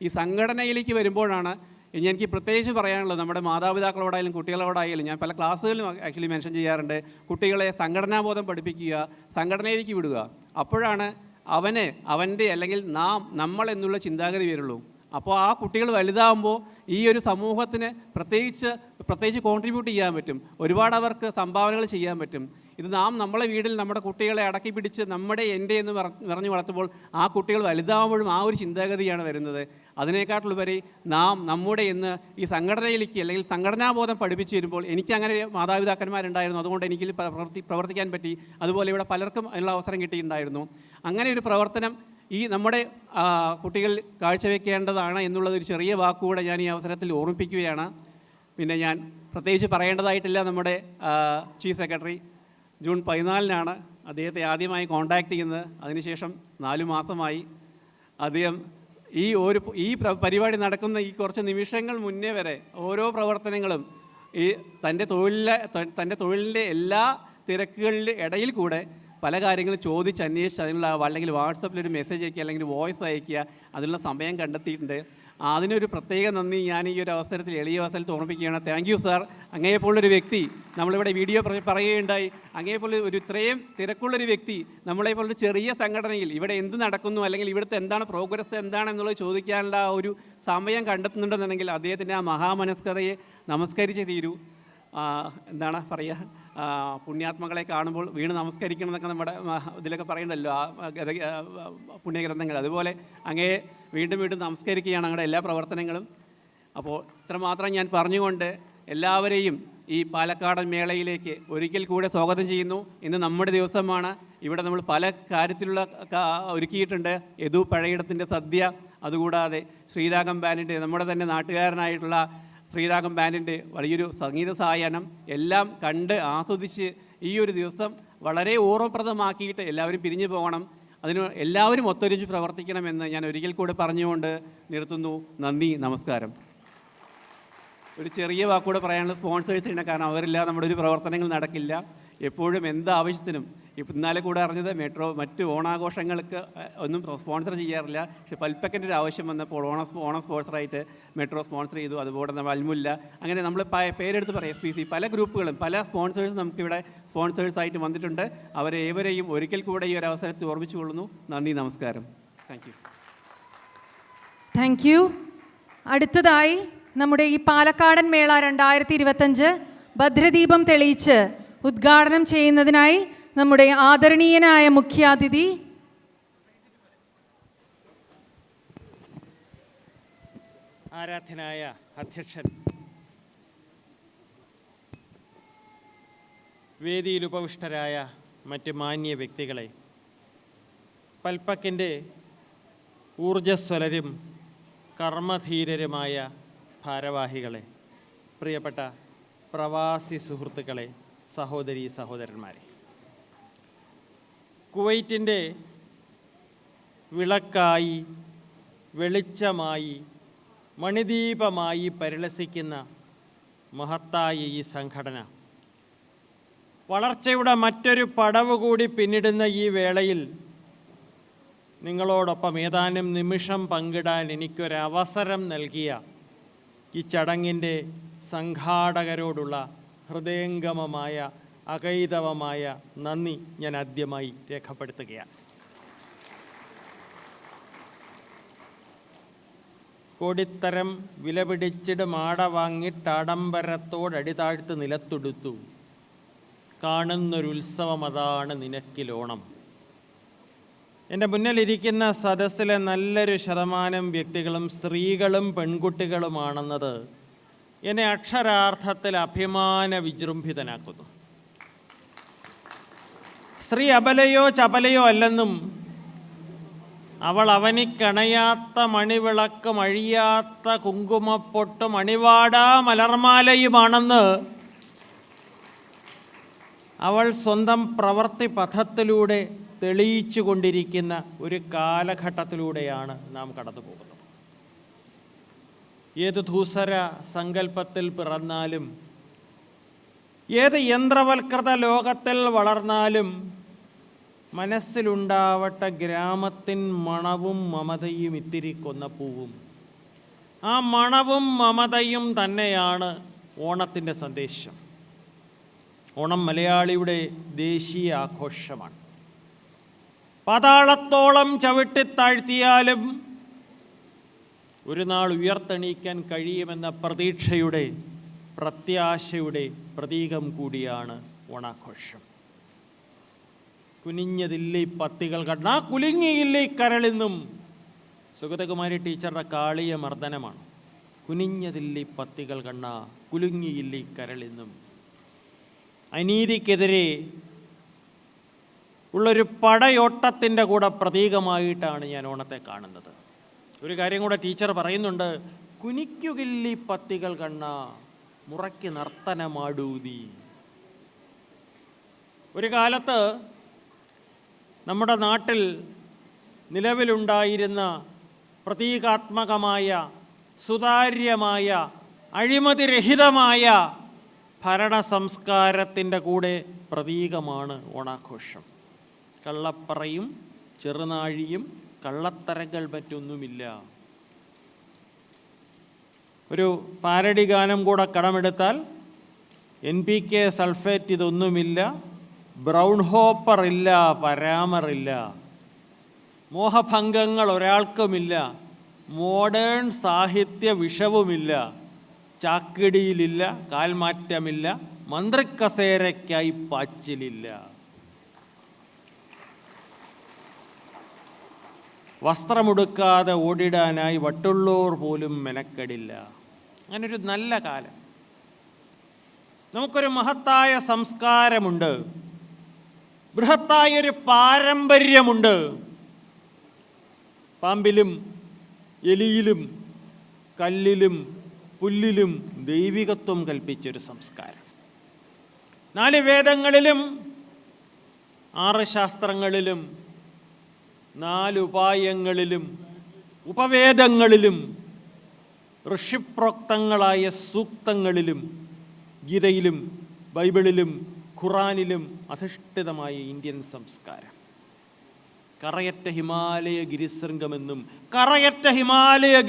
ഈ സംഘടനയിലേക്ക് വരുമ്പോഴാണ്. എനിക്ക് പ്രത്യേകിച്ച് പറയാനുള്ളത്, നമ്മുടെ മാതാപിതാക്കളോടായാലും കുട്ടികളോടായാലും ഞാൻ പല ക്ലാസ്സുകളിലും ആക്ച്വലി മെൻഷൻ ചെയ്യാറുണ്ട്, കുട്ടികളെ സംഘടനാബോധം പഠിപ്പിക്കുക, സംഘടനയിലേക്ക് വിടുക. അപ്പോഴാണ് അവൻ്റെ അല്ലെങ്കിൽ നമ്മൾ എന്നുള്ള ചിന്താഗതി വരുള്ളൂ. അപ്പോൾ ആ കുട്ടികൾ വലുതാകുമ്പോൾ ഈ ഒരു സമൂഹത്തിന് പ്രത്യേകിച്ച് കോൺട്രിബ്യൂട്ട് ചെയ്യാൻ പറ്റും, ഒരുപാട് അവർക്ക് സംഭാവനകൾ ചെയ്യാൻ പറ്റും. ഇത് നാം നമ്മളെ വീട്ടിൽ നമ്മുടെ കുട്ടികളെ അടക്കി പിടിച്ച് എൻ്റെ എന്ന് പറഞ്ഞു വളർത്തുമ്പോൾ ആ കുട്ടികൾ വലുതാവുമ്പോഴും ആ ഒരു ചിന്താഗതിയാണ് വരുന്നത്. അതിനേക്കാട്ടിലുപരി നാം നമ്മുടെ ഇന്ന് ഈ സംഘടനയിലേക്ക് അല്ലെങ്കിൽ സംഘടനാബോധം പഠിപ്പിച്ചു വരുമ്പോൾ എനിക്ക് അങ്ങനെ മാതാപിതാക്കന്മാരുണ്ടായിരുന്നു, അതുകൊണ്ട് എനിക്ക് പ്രവർത്തിക്കാൻ പറ്റി. അതുപോലെ ഇവിടെ പലർക്കും അതിനുള്ള അവസരം കിട്ടിയിട്ടുണ്ടായിരുന്നു. അങ്ങനെ ഒരു പ്രവർത്തനം ഈ നമ്മുടെ കുട്ടികൾ കാഴ്ചവെക്കേണ്ടതാണ് എന്നുള്ളതൊരു ചെറിയ വാക്കുകൂടെ ഞാൻ ഈ അവസരത്തിൽ ഓർമ്മിപ്പിക്കുകയാണ്. പിന്നെ ഞാൻ പ്രത്യേകിച്ച് പറയേണ്ടതായിട്ടില്ല, നമ്മുടെ ചീഫ് സെക്രട്ടറി ജൂൺ 14 അദ്ദേഹത്തെ ആദ്യമായി കോൺടാക്റ്റ് ചെയ്യുന്നത്. അതിനുശേഷം 4 മാസമായി. അദ്ദേഹം ഈ പരിപാടി നടക്കുന്ന ഈ കുറച്ച് നിമിഷങ്ങൾ മുന്നേ വരെ ഓരോ പ്രവർത്തനങ്ങളും ഈ തൻ്റെ തൊഴിലിൻ്റെ എല്ലാ തിരക്കുകളുടെ ഇടയിൽ കൂടെ പല കാര്യങ്ങളും ചോദിച്ച് അന്വേഷിച്ച് അതിനുള്ള അല്ലെങ്കിൽ വാട്സപ്പിലൊരു മെസ്സേജ് അയക്കുക അല്ലെങ്കിൽ വോയിസ് അയക്കുക അതിനുള്ള സമയം കണ്ടെത്തിയിട്ടുണ്ട്. അതിനൊരു പ്രത്യേക നന്ദി ഞാൻ ഈ ഒരു അവസരത്തിൽ എളിയ അവസരത്തിൽ ഓർമ്മിപ്പിക്കുകയാണ്. Thank you sir. അങ്ങയെപ്പോലൊരു വ്യക്തി നമ്മളിവിടെ വീഡിയോ പറയുകയുണ്ടായി. അങ്ങയെപ്പോലെ ഇത്രയും തിരക്കുള്ളൊരു വ്യക്തി നമ്മളെപ്പോലൊരു ചെറിയ സംഘടനയിൽ ഇവിടെ എന്ത് നടക്കുന്നു അല്ലെങ്കിൽ ഇവിടുത്തെ എന്താണ് പ്രോഗ്രസ് എന്താണെന്നുള്ളത് ചോദിക്കാനുള്ള ഒരു സമയം കണ്ടെത്തുന്നുണ്ടെന്നുണ്ടെങ്കിൽ അദ്ദേഹത്തിൻ്റെ ആ മഹാമനസ്കതയെ നമസ്കരിച്ച് തീരൂ. എന്താണ് പറയുക, പുണ്യാത്മകളെ കാണുമ്പോൾ വീണ് നമസ്കരിക്കണം എന്നൊക്കെ നമ്മുടെ ഇതിലൊക്കെ പറയുന്നുണ്ടല്ലോ പുണ്യഗ്രന്ഥങ്ങൾ. അതുപോലെ അങ്ങയെ വീണ്ടും വീണ്ടും നമസ്കരിക്കുകയാണ് അങ്ങയുടെ എല്ലാ പ്രവർത്തനങ്ങളും. അപ്പോൾ ഇത്രമാത്രം ഞാൻ പറഞ്ഞുകൊണ്ട് എല്ലാവരെയും ഈ പാലക്കാടൻ മേളയിലേക്ക് ഒരിക്കൽ കൂടെ സ്വാഗതം ചെയ്യുന്നു. ഇന്ന് നമ്മുടെ ദിവസമാണ്. ഇവിടെ നമ്മൾ പല കാര്യത്തിലുള്ള ഒരുക്കിയിട്ടുണ്ട്. യദു പഴയിടത്തിൻ്റെ സദ്യ, അതുകൂടാതെ ശ്രീരാഗം ബാൻഡിൻ്റെ നമ്മുടെ തന്നെ നാട്ടുകാരനായിട്ടുള്ള ശ്രീരാഗം ബാൻഡിൻ്റെ വലിയൊരു സംഗീത സായാഹ്നം എല്ലാം കണ്ട് ആസ്വദിച്ച് ഈ ഒരു ദിവസം വളരെ ഓർമ്മപ്രദമാക്കിയിട്ട് എല്ലാവരും പിരിഞ്ഞു പോകണം. അതിന് എല്ലാവരും ഒത്തൊരുമിച്ച് പ്രവർത്തിക്കണമെന്ന് ഞാൻ ഒരിക്കൽ കൂടെ പറഞ്ഞുകൊണ്ട് നിർത്തുന്നു. നന്ദി, നമസ്കാരം. ഒരു ചെറിയ വാക്കുകൂടെ പറയാനുള്ള സ്പോൺസേഴ്സിന്, കാരണം അവരില്ല നമ്മുടെ ഒരു പ്രവർത്തനങ്ങൾ നടക്കില്ല. എപ്പോഴും എന്താവശ്യത്തിനും ഇന്നാലെ കൂടെ അറിഞ്ഞത് മെട്രോ മറ്റ് ഓണാഘോഷങ്ങൾക്ക് ഒന്നും സ്പോൺസർ ചെയ്യാറില്ല. പക്ഷേ പൽപ്പക്കൻ്റെ ഒരു ആവശ്യം വന്നപ്പോൾ ഓണം സ്പോൺസറായിട്ട് മെട്രോ സ്പോൺസർ ചെയ്തു. അതുപോലെ നമ്മൾ അൽമുല്ല, അങ്ങനെ നമ്മൾ പേരെടുത്ത് പറയാം SPC പല ഗ്രൂപ്പുകളും പല സ്പോൺസേഴ്സും നമുക്കിവിടെ സ്പോൺസേഴ്സായിട്ട് വന്നിട്ടുണ്ട്. അവരെ ഏവരെയും ഒരിക്കൽ കൂടെ ഈ ഒരു അവസരത്തിൽ ഓർമ്മിച്ചുകൊള്ളുന്നു. നന്ദി, നമസ്കാരം. Thank you. അടുത്തതായി നമ്മുടെ ഈ പാലക്കാടൻ മേള 2025 ഭദ്രദീപം തെളിയിച്ച് ഉദ്ഘാടനം ചെയ്യുന്നതിനായി നമ്മുടെ ആദരണീയനായ മുഖ്യാതിഥി ആരാധ്യനായ അധ്യക്ഷൻ, വേദിയിൽ ഉപവിഷ്ടരായ മറ്റ് മാന്യ വ്യക്തികളെ, പൽപ്പക്കിൻ്റെ ഊർജ്ജസ്വലരും കർമ്മധീരരുമായ ഭാരവാഹികളെ, പ്രിയപ്പെട്ട പ്രവാസി സുഹൃത്തുക്കളെ, സഹോദരീ സഹോദരന്മാരെ, കുവൈറ്റിൻ്റെ വിളക്കായി, വെളിച്ചമായി, മണിദീപമായി പരിലസിക്കുന്ന മഹത്തായ ഈ സംഘടന വളർച്ചയുടെ മറ്റൊരു പടവ് കൂടി പിന്നിടുന്ന ഈ വേളയിൽ നിങ്ങളോടൊപ്പം ഏതാനും നിമിഷം പങ്കിടാൻ എനിക്കൊരവസരം നൽകിയ ഈ ചടങ്ങിൻ്റെ സംഘാടകരോടുള്ള ഹൃദയംഗമമായ അകൈതവമായ നന്ദി ഞാൻ ആദ്യമായി രേഖപ്പെടുത്തുകയാണ്. കോടിത്തരം വിലപിടിച്ചിട് മാട വാങ്ങിട്ടാഡംബരത്തോടടി താഴ്ത്ത് നിലത്തൊടുത്തു, കാണുന്നൊരുത്സവമതാണ് നിനക്കിലോണം. എൻ്റെ മുന്നിലിരിക്കുന്ന സദസ്സിലെ നല്ലൊരു ശതമാനം വ്യക്തികളും സ്ത്രീകളും പെൺകുട്ടികളുമാണെന്നത് എന്നെ അക്ഷരാർത്ഥത്തിൽ അഭിമാന വിജൃംഭിതനാക്കുന്നു. സ്ത്രീ അബലയോ ചപലയോ അല്ലെന്നും അവൾ അവനിക്കണയാത്ത മണിവിളക്കും അഴിയാത്ത കുങ്കുമപ്പൊട്ടും അണിവാടാ മലർമാലയുമാണെന്ന് അവൾ സ്വന്തം പ്രവൃത്തി പഥത്തിലൂടെ തെളിയിച്ചു കൊണ്ടിരിക്കുന്ന ഒരു കാലഘട്ടത്തിലൂടെയാണ് നാം കടന്നു പോകുന്നത്. ഏത് ധൂസര സങ്കല്പത്തിൽ പിറന്നാലും, ഏത് യന്ത്രവൽകൃത ലോകത്തിൽ വളർന്നാലും മനസ്സിലുണ്ടാവട്ടെ ഗ്രാമത്തിൻ മണവും മമതയും ഇത്തിരി കൊന്നപ്പൂവും. ആ മണവും മമതയും തന്നെയാണ് ഓണത്തിൻ്റെ സന്ദേശം. ഓണം മലയാളിയുടെ ദേശീയ ആഘോഷമാണ്. പാതാളത്തോളം ചവിട്ടിത്താഴ്ത്തിയാലും ഒരു നാൾ ഉയർത്തെണീക്കാൻ കഴിയുമെന്ന പ്രതീക്ഷയുടെ, പ്രത്യാശയുടെ പ്രതീകം കൂടിയാണ് ഓണാഘോഷം. കുനിഞ്ഞതില്ലേ പത്തികൾ കണ്ണാ കുലുങ്ങിയില്ലേ കരളെന്നും സുഗതകുമാരി ടീച്ചറുടെ കാളിയ മർദ്ദനമാണ്. കുനിഞ്ഞതില്ലേ പത്തികൾ കണ്ണാ കുലുങ്ങിയില്ലേ കരളെന്നും. അനീതിക്കെതിരെ ഉള്ളൊരു പടയോട്ടത്തിൻ്റെ കൂടെ പ്രതീകമായിട്ടാണ് ഞാൻ ഓണത്തെ കാണുന്നത്. ഒരു കാര്യം കൂടെ ടീച്ചർ പറയുന്നുണ്ട്, കുനിക്കുകില്ലി പത്തികൾ കണ്ണാ മുറയ്ക്ക് നർത്തനമാടൂതി. ഒരു കാലത്ത് നമ്മുടെ നാട്ടിൽ നിലവിലുണ്ടായിരുന്ന പ്രതീകാത്മകമായ സുതാര്യമായ അഴിമതിരഹിതമായ ഭരണ സംസ്കാരത്തിൻ്റെ കൂടെ പ്രതീകമാണ് ഓണാഘോഷം. കള്ളപ്പറയും ചെറുനാഴിയും കള്ളത്തരങ്ങൾ മറ്റൊന്നുമില്ല. ഒരു പാരഡി ഗാനം കൂടെ കടമെടുത്താൽ NPK സൾഫേറ്റ് ഇതൊന്നുമില്ല, ബ്രൗൺ ഹോപ്പർ ഇല്ല, പരാമറില്ല, മോഹഭംഗങ്ങൾ ഒരാൾക്കുമില്ല, മോഡേൺ സാഹിത്യ വിഷവുമില്ല, ചാക്കിടിയിലില്ല, കാൽമാറ്റമില്ല, മന്ത്രിക്കസേരയ്ക്കായി പാച്ചിലില്ല. വസ്ത്രമുടുക്കാതെ ഓടിടാനായി വട്ടുള്ളൂർ പോലും മെനക്കെടില്ല. അങ്ങനൊരു നല്ല കാലം. നമുക്കൊരു മഹത്തായ സംസ്കാരമുണ്ട്, ബൃഹത്തായൊരു പാരമ്പര്യമുണ്ട്. പാമ്പിലും എലിയിലും കല്ലിലും പുല്ലിലും ദൈവികത്വം കൽപ്പിച്ചൊരു സംസ്കാരം. 4 വേദങ്ങളിലും 6 ശാസ്ത്രങ്ങളിലും 4 ഉപായങ്ങളിലും ഉപവേദങ്ങളിലും ഋഷിപ്രോക്തങ്ങളായ സൂക്തങ്ങളിലും ഗീതയിലും ബൈബിളിലും ഖുറാനിലും അധിഷ്ഠിതമായ ഇന്ത്യൻ സംസ്കാരം. കറയറ്റ ഹിമാലയ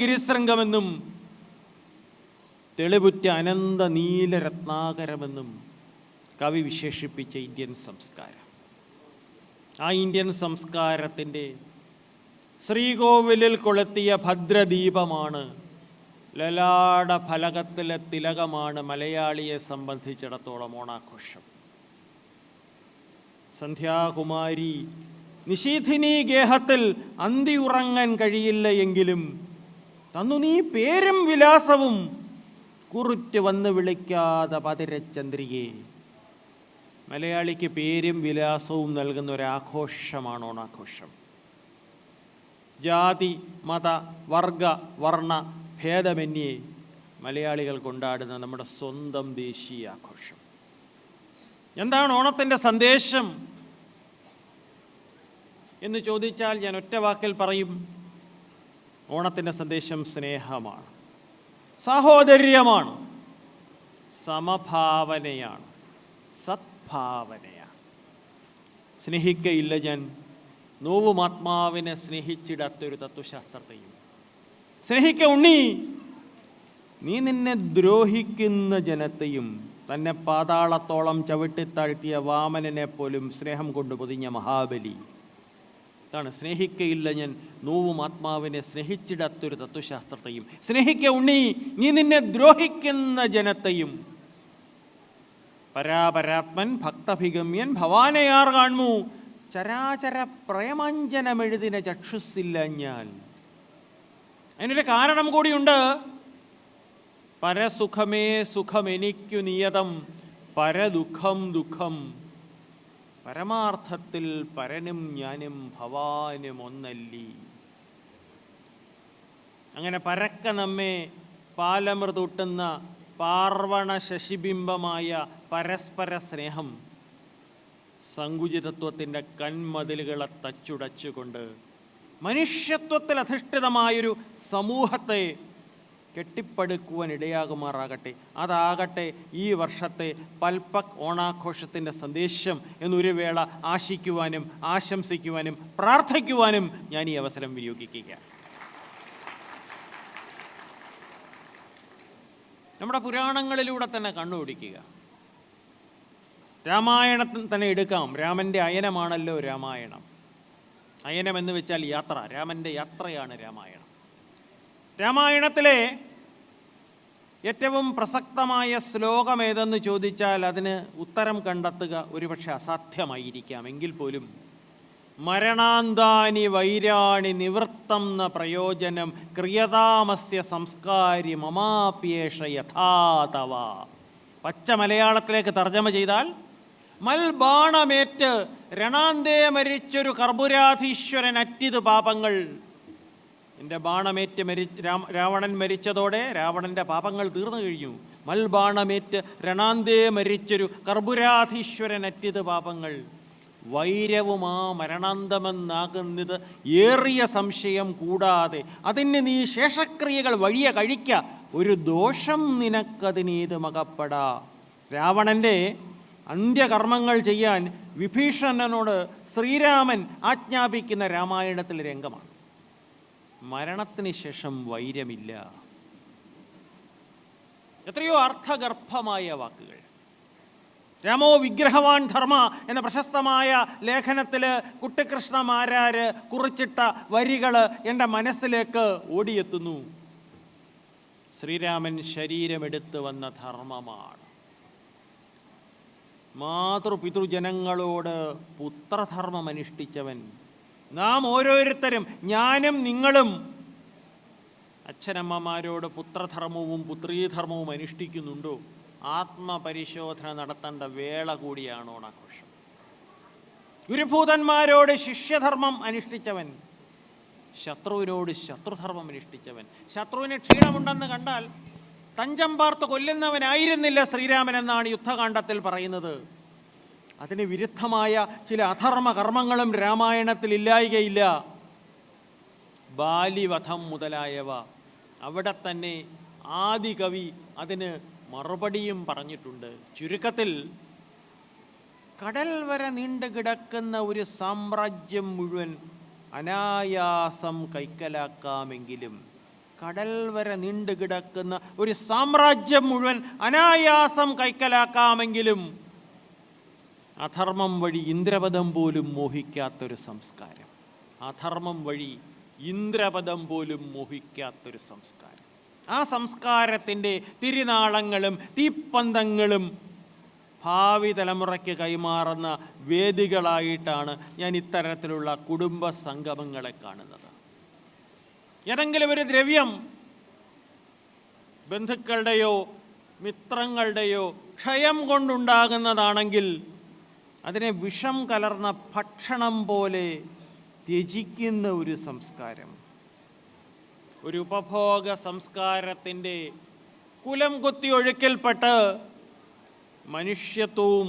ഗിരിശൃംഗമെന്നും തെളിവുറ്റ അനന്ത നീലരത്നാകരമെന്നും കവി വിശേഷിപ്പിച്ച ഇന്ത്യൻ സംസ്കാരം. ആ ഇന്ത്യൻ സംസ്കാരത്തിൻ്റെ ശ്രീകോവിലിൽ കൊളുത്തിയ ഭദ്രദീപമാണ്, ലലാട ഫലകത്തിലെ തിലകമാണ് മലയാളിയെ സംബന്ധിച്ചിടത്തോളം ഓണാഘോഷം. സന്ധ്യാകുമാരി നിശീഥിനി ഗേഹത്തിൽ അന്തി ഉറങ്ങാൻ കഴിയില്ല എങ്കിലും തന്നു നീ പേരും വിലാസവും കുറുറ്റ് വന്ന് വിളിക്കാതെ പതിരചന്ദ്രികേ. മലയാളിക്ക് പേരും വിലാസവും നൽകുന്ന ഒരാഘോഷമാണ് ഓണാഘോഷം. ജാതി മത വർഗ വർണ്ണ ഭേദമന്യേ മലയാളികൾ കൊണ്ടാടുന്ന നമ്മുടെ സ്വന്തം ദേശീയ ആഘോഷം. എന്താണ് ഓണത്തിൻ്റെ സന്ദേശം എന്ന് ചോദിച്ചാൽ ഞാൻ ഒറ്റ വാക്കിൽ പറയും, ഓണത്തിൻ്റെ സന്ദേശം സ്നേഹമാണ്, സാഹോദര്യമാണ്, സമഭാവനയാണ്, സദ്ഭാവനയാണ്. സ്നേഹിക്കയില്ല ഞാൻ നോവും ആത്മാവിനെ സ്നേഹിച്ചിടാത്തൊരു തത്വശാസ്ത്രത്തെയും. സ്നേഹിക്ക ഉണ്ണി നീ നിന്നെ ദ്രോഹിക്കുന്ന ജനത്തെയും. തന്നെ പാതാളത്തോളം ചവിട്ടിത്താഴ്ത്തിയ വാമനനെ പോലും സ്നേഹം കൊണ്ട് പൊതിഞ്ഞ മഹാബലി. അതാണ് സ്നേഹിക്കയില്ല ഞാൻ നോവും ആത്മാവിനെ സ്നേഹിച്ചിടാത്തൊരു തത്വശാസ്ത്രത്തെയും. സ്നേഹിക്ക ഉണ്ണി നീ നിന്നെ ദ്രോഹിക്കുന്ന ജനത്തെയും. പരാപരാത്മൻ ഭക്തഭിഗമ്യൻ ഭവാനയാർ കാൺമു ചരാചര പ്രേമാഞ്ജനമെഴുതിന ചക്ഷുസില്ല ഞാൻ. അതിനൊരു കാരണം കൂടിയുണ്ട്. പരസുഖമേ സുഖമെനിക്കു നിയതം പരദുഃഖം ദുഃഖം. പരമാർത്ഥത്തിൽ പരനും ഞാനും ഭവാനും ഒന്നല്ലി. അങ്ങനെ പരക്ക നമ്മെ പാലമൃതൂട്ടുന്ന പാർവണ ശശിബിംബമായ പരസ്പര സ്നേഹം സങ്കുചിതത്വത്തിൻ്റെ കൺമതിലുകളെ തച്ചുടച്ചുകൊണ്ട് മനുഷ്യത്വത്തിൽ അധിഷ്ഠിതമായൊരു സമൂഹത്തെ കെട്ടിപ്പടുക്കുവാൻ ഇടയാകുമാറാകട്ടെ. അതാകട്ടെ ഈ വർഷത്തെ പൽപ്പക് ഓണാഘോഷത്തിൻ്റെ സന്ദേശം എന്നൊരു വേള ആശിക്കുവാനും ആശംസിക്കുവാനും പ്രാർത്ഥിക്കുവാനും ഞാൻ ഈ അവസരം വിനിയോഗിക്കുകയാണ്. നമ്മുടെ പുരാണങ്ങളിലൂടെ തന്നെ കണ്ണുപിടിക്കുക. രാമായണത്തിൽ തന്നെ എടുക്കാം. രാമൻ്റെ അയനമാണല്ലോ രാമായണം. അയനം എന്ന് വെച്ചാൽ യാത്ര. രാമൻ്റെ യാത്രയാണ് രാമായണം. രാമായണത്തിലെ ഏറ്റവും പ്രസക്തമായ ശ്ലോകം ഏതെന്ന് ചോദിച്ചാൽ അതിന് ഉത്തരം കണ്ടെത്തുക ഒരുപക്ഷെ അസാധ്യമായിരിക്കാം. എങ്കിൽ പോലും മരണാന്താനി വൈരാണി നിവൃത്തം ന പ്രയോജനം ക്രിയതാമസ്യ സംസ്കാരി മമാപ്യേഷ യഥാതവ. പച്ച മലയാളത്തിലേക്ക് തർജ്ജമ ചെയ്താൽ, മൽബാണമേറ്റ് രണാന്തേ മരിച്ചൊരു കർപ്പുരാധീശ്വരൻ അറ്റിത് പാപങ്ങൾ. എൻ്റെ ബാണമേറ്റ് രാവണൻ മരിച്ചതോടെ രാവണൻ്റെ പാപങ്ങൾ തീർന്നു കഴിഞ്ഞു. മൽബാണമേറ്റ് രണാന്തേ മരിച്ചൊരു കർപ്പുരാധീശ്വരൻ അറ്റിത് പാപങ്ങൾ. വൈരവും ആ മരണാന്തമെന്നാകുന്നത് ഏറിയ സംശയം കൂടാതെ അതിന് നീ ശേഷക്രിയകൾ വഴിയ കഴിക്ക, ഒരു ദോഷം നിനക്കതിനേത് മകപ്പെടാ. രാവണൻ്റെ അന്ത്യകർമ്മങ്ങൾ ചെയ്യാൻ വിഭീഷണനോട് ശ്രീരാമൻ ആജ്ഞാപിക്കുന്ന രാമായണത്തിലെ രംഗമാണ്. മരണത്തിന് ശേഷം വൈരമില്ല. എത്രയോ അർത്ഥഗർഭമായ വാക്കുകൾ. രാമോ വിഗ്രഹവാൻ ധർമ്മ എന്ന പ്രശസ്തമായ ലേഖനത്തിൽ കുട്ടിക്കൃഷ്ണ മാരാര് കുറിച്ചിട്ട വരികൾ എൻ്റെ മനസ്സിലേക്ക് ഓടിയെത്തുന്നു. ശ്രീരാമൻ ശരീരമെടുത്ത് വന്ന ധർമ്മമാണ്. മാതൃപിതൃജനങ്ങളോട് പുത്രധർമ്മം അനുഷ്ഠിച്ചവൻ. നാം ഓരോരുത്തരും, ഞാനും നിങ്ങളും, അച്ഛനമ്മമാരോട് പുത്രധർമ്മവും പുത്രീധർമ്മവും അനുഷ്ഠിക്കുന്നുണ്ടോ? ആത്മപരിശോധന നടത്തേണ്ട വേള കൂടിയാണ് ഓണാഘോഷം. ഗുരുഭൂതന്മാരോട് ശിഷ്യധർമ്മം അനുഷ്ഠിച്ചവൻ, ശത്രുവിനോട് ശത്രുധർമ്മം അനുഷ്ഠിച്ചവൻ. ശത്രുവിന് ക്ഷീണമുണ്ടെന്ന് കണ്ടാൽ തഞ്ചം പാർത്ത് കൊല്ലുന്നവനായിരുന്നില്ല ശ്രീരാമൻ എന്നാണ് യുദ്ധകാണ്ഡത്തിൽ പറയുന്നത്. അതിന് വിരുദ്ധമായ ചില അധർമ്മ കർമ്മങ്ങളും രാമായണത്തിൽ ഇല്ലായികയില്ല. ബാലിവധം മുതലായവ. അവിടെ തന്നെ ആദികവി അതിന് മറുപടിയും പറഞ്ഞിട്ടുണ്ട്. ചുരുക്കത്തിൽ, കടൽ വരെ നീണ്ടു കിടക്കുന്ന ഒരു സാമ്രാജ്യം മുഴുവൻ അനായാസം കൈക്കലാക്കാമെങ്കിലും, കടൽ വരെ നീണ്ടു കിടക്കുന്ന ഒരു സാമ്രാജ്യം മുഴുവൻ അനായാസം കൈക്കലാക്കാമെങ്കിലും അധർമ്മം വഴി ഇന്ദ്രപദം പോലും മോഹിക്കാത്തൊരു സംസ്കാരം. അധർമ്മം വഴി ഇന്ദ്രപദം പോലും മോഹിക്കാത്തൊരു സംസ്കാരം. ആ സംസ്കാരത്തിൻ്റെ തിരുനാളങ്ങളും തീപ്പന്തങ്ങളും ഭാവി തലമുറയ്ക്ക് കൈമാറുന്ന വേദികളായിട്ടാണ് ഞാൻ ഇത്തരത്തിലുള്ള കുടുംബ സംഗമങ്ങളെ കാണുന്നത്. ഏതെങ്കിലും ഒരു ദ്രവ്യം ബന്ധുക്കളുടെയോ മിത്രങ്ങളുടെയോ ക്ഷയം കൊണ്ടുണ്ടാകുന്നതാണെങ്കിൽ അതിനെ വിഷം കലർന്ന ഭക്ഷണം പോലെ ത്യജിക്കുന്ന ഒരു സംസ്കാരം, ഒരു ഉപഭോഗ സംസ്കാരത്തിൻ്റെ കുലം കുത്തി ഒഴുക്കിൽപ്പെട്ട് മനുഷ്യത്വവും